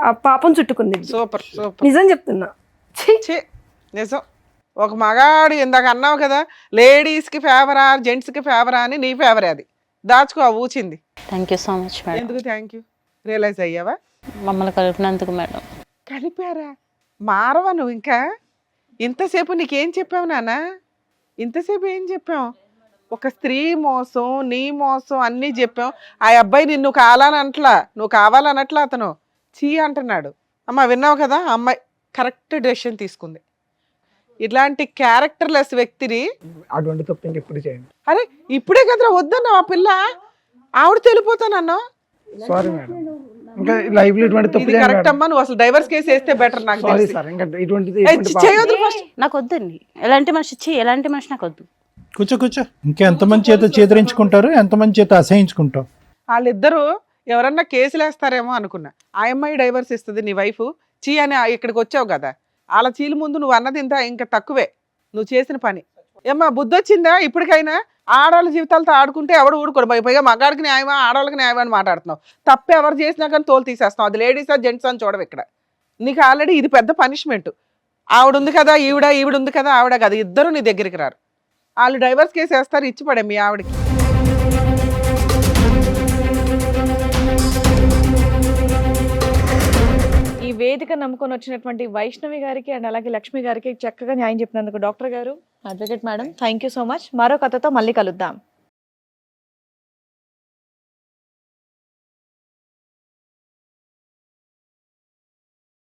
ఆ పాపం చుట్టుకుంది. సూపర్ సూపర్, నిజం చెప్తున్నా. ఛీ! ఛీ, నిజం. ఒక మగాడు ఇందాక అన్నావు కదా, లేడీస్కి ఫేవరా జెంట్స్కి ఫేవరా అని, నీ ఫేవరే అది. దాచుకో ఆ ఊచింది. Thank you so much madam. ఎందుకు థ్యాంక్ యూ? రియలైజ్ అయ్యావా? మమ్మల్ని కలిపినందుకు మేడం. కలిపారా? మారవా నువ్వు ఇంకా? ఇంతసేపు నీకేం చెప్పావు నాన్న? ఇంతసేపు ఏం చెప్పావు? ఒక స్త్రీ మోసం, నీ మోసం అన్నీ చెప్పాం. ఆ అబ్బాయి నిన్ను కావాలనట్లా, నువ్వు కావాలనట్లా, అతను చీ అంటున్నాడు. అమ్మ విన్నావు కదా, ఆ అమ్మాయి కరెక్ట్ డెసిషన్ తీసుకుంది. ఇట్లాంటి క్యారెక్టర్లెస్ వ్యక్తిని అటువంటి తప్పు ఇంకెప్పుడు చేయండి. అరే ఇప్పుడే కదరా వద్దన్నావు, ఆ పిల్ల ఆవిడ తెలిపోతానన్నా. సారీ మేడం, ఇంకా లైఫ్ లో ఇటువంటి తప్పు ఇది కరెక్ట్ అమ్మా, నువ్వు అసలు డైవర్స్ కేసు వేస్తే బెటర్. నాకు సారీ తెలిసి. సార్, ఇంకా ఇటువంటిది ఏయ్, చేయొద్దు ఫస్ట్. నాకు వద్దండి ఎలాంటి మనిషి, ఎలాంటి మనిషి నాకు వద్దు. కూర్చో. ఇంకా ఎంతమంది చేత చేదరించుకుంటారు, ఎంతమంది చేత అసహించుకుంటావు. వాళ్ళిద్దరూ ఎవరన్నా కేసులు వేస్తారేమో అనుకున్నా. ఆ అమ్మాయి డైవర్స్ ఇస్తుంది, నీ వైఫ్ చీ అని ఇక్కడికి వచ్చావు కదా. వాళ్ళ చీల ముందు నువ్వు అన్నది ఇంకా తక్కువే నువ్వు చేసిన పని. ఏమ్మా బుద్ధి వచ్చిందా ఇప్పటికైనా? ఆడవాళ్ళ జీవితాలతో ఆడుకుంటే ఎవడు ఊడుకోడు. పైగా మగాడికి న్యాయమా ఆడవాళ్ళకి న్యాయమా అని మాట్లాడుతున్నావు. తప్పు ఎవరు చేసినా కానీ తోలు తీసేస్తున్నావు. అది లేడీసా జెంట్స్ అని చూడవు ఇక్కడ. నీకు ఆల్రెడీ ఇది పెద్ద పనిష్మెంట్. ఆవిడ ఉంది కదా ఈవిడ ఉంది కదా ఆవిడ కదా, ఇద్దరు నీ దగ్గరికి రారు. వాళ్ళు డైవర్స్ కేసు వేస్తారు, ఇచ్చి పడే మీ ఆవిడకి. ఈ వేదిక నమ్ముకొని వచ్చినటువంటి వైష్ణవి గారికి అండ్ అలాగే లక్ష్మి గారికి చక్కగా న్యాయం చెప్పినందుకు డాక్టర్ గారు, advocate madam, thank you so much. మరో కథతో మళ్ళీ కలుద్దాం.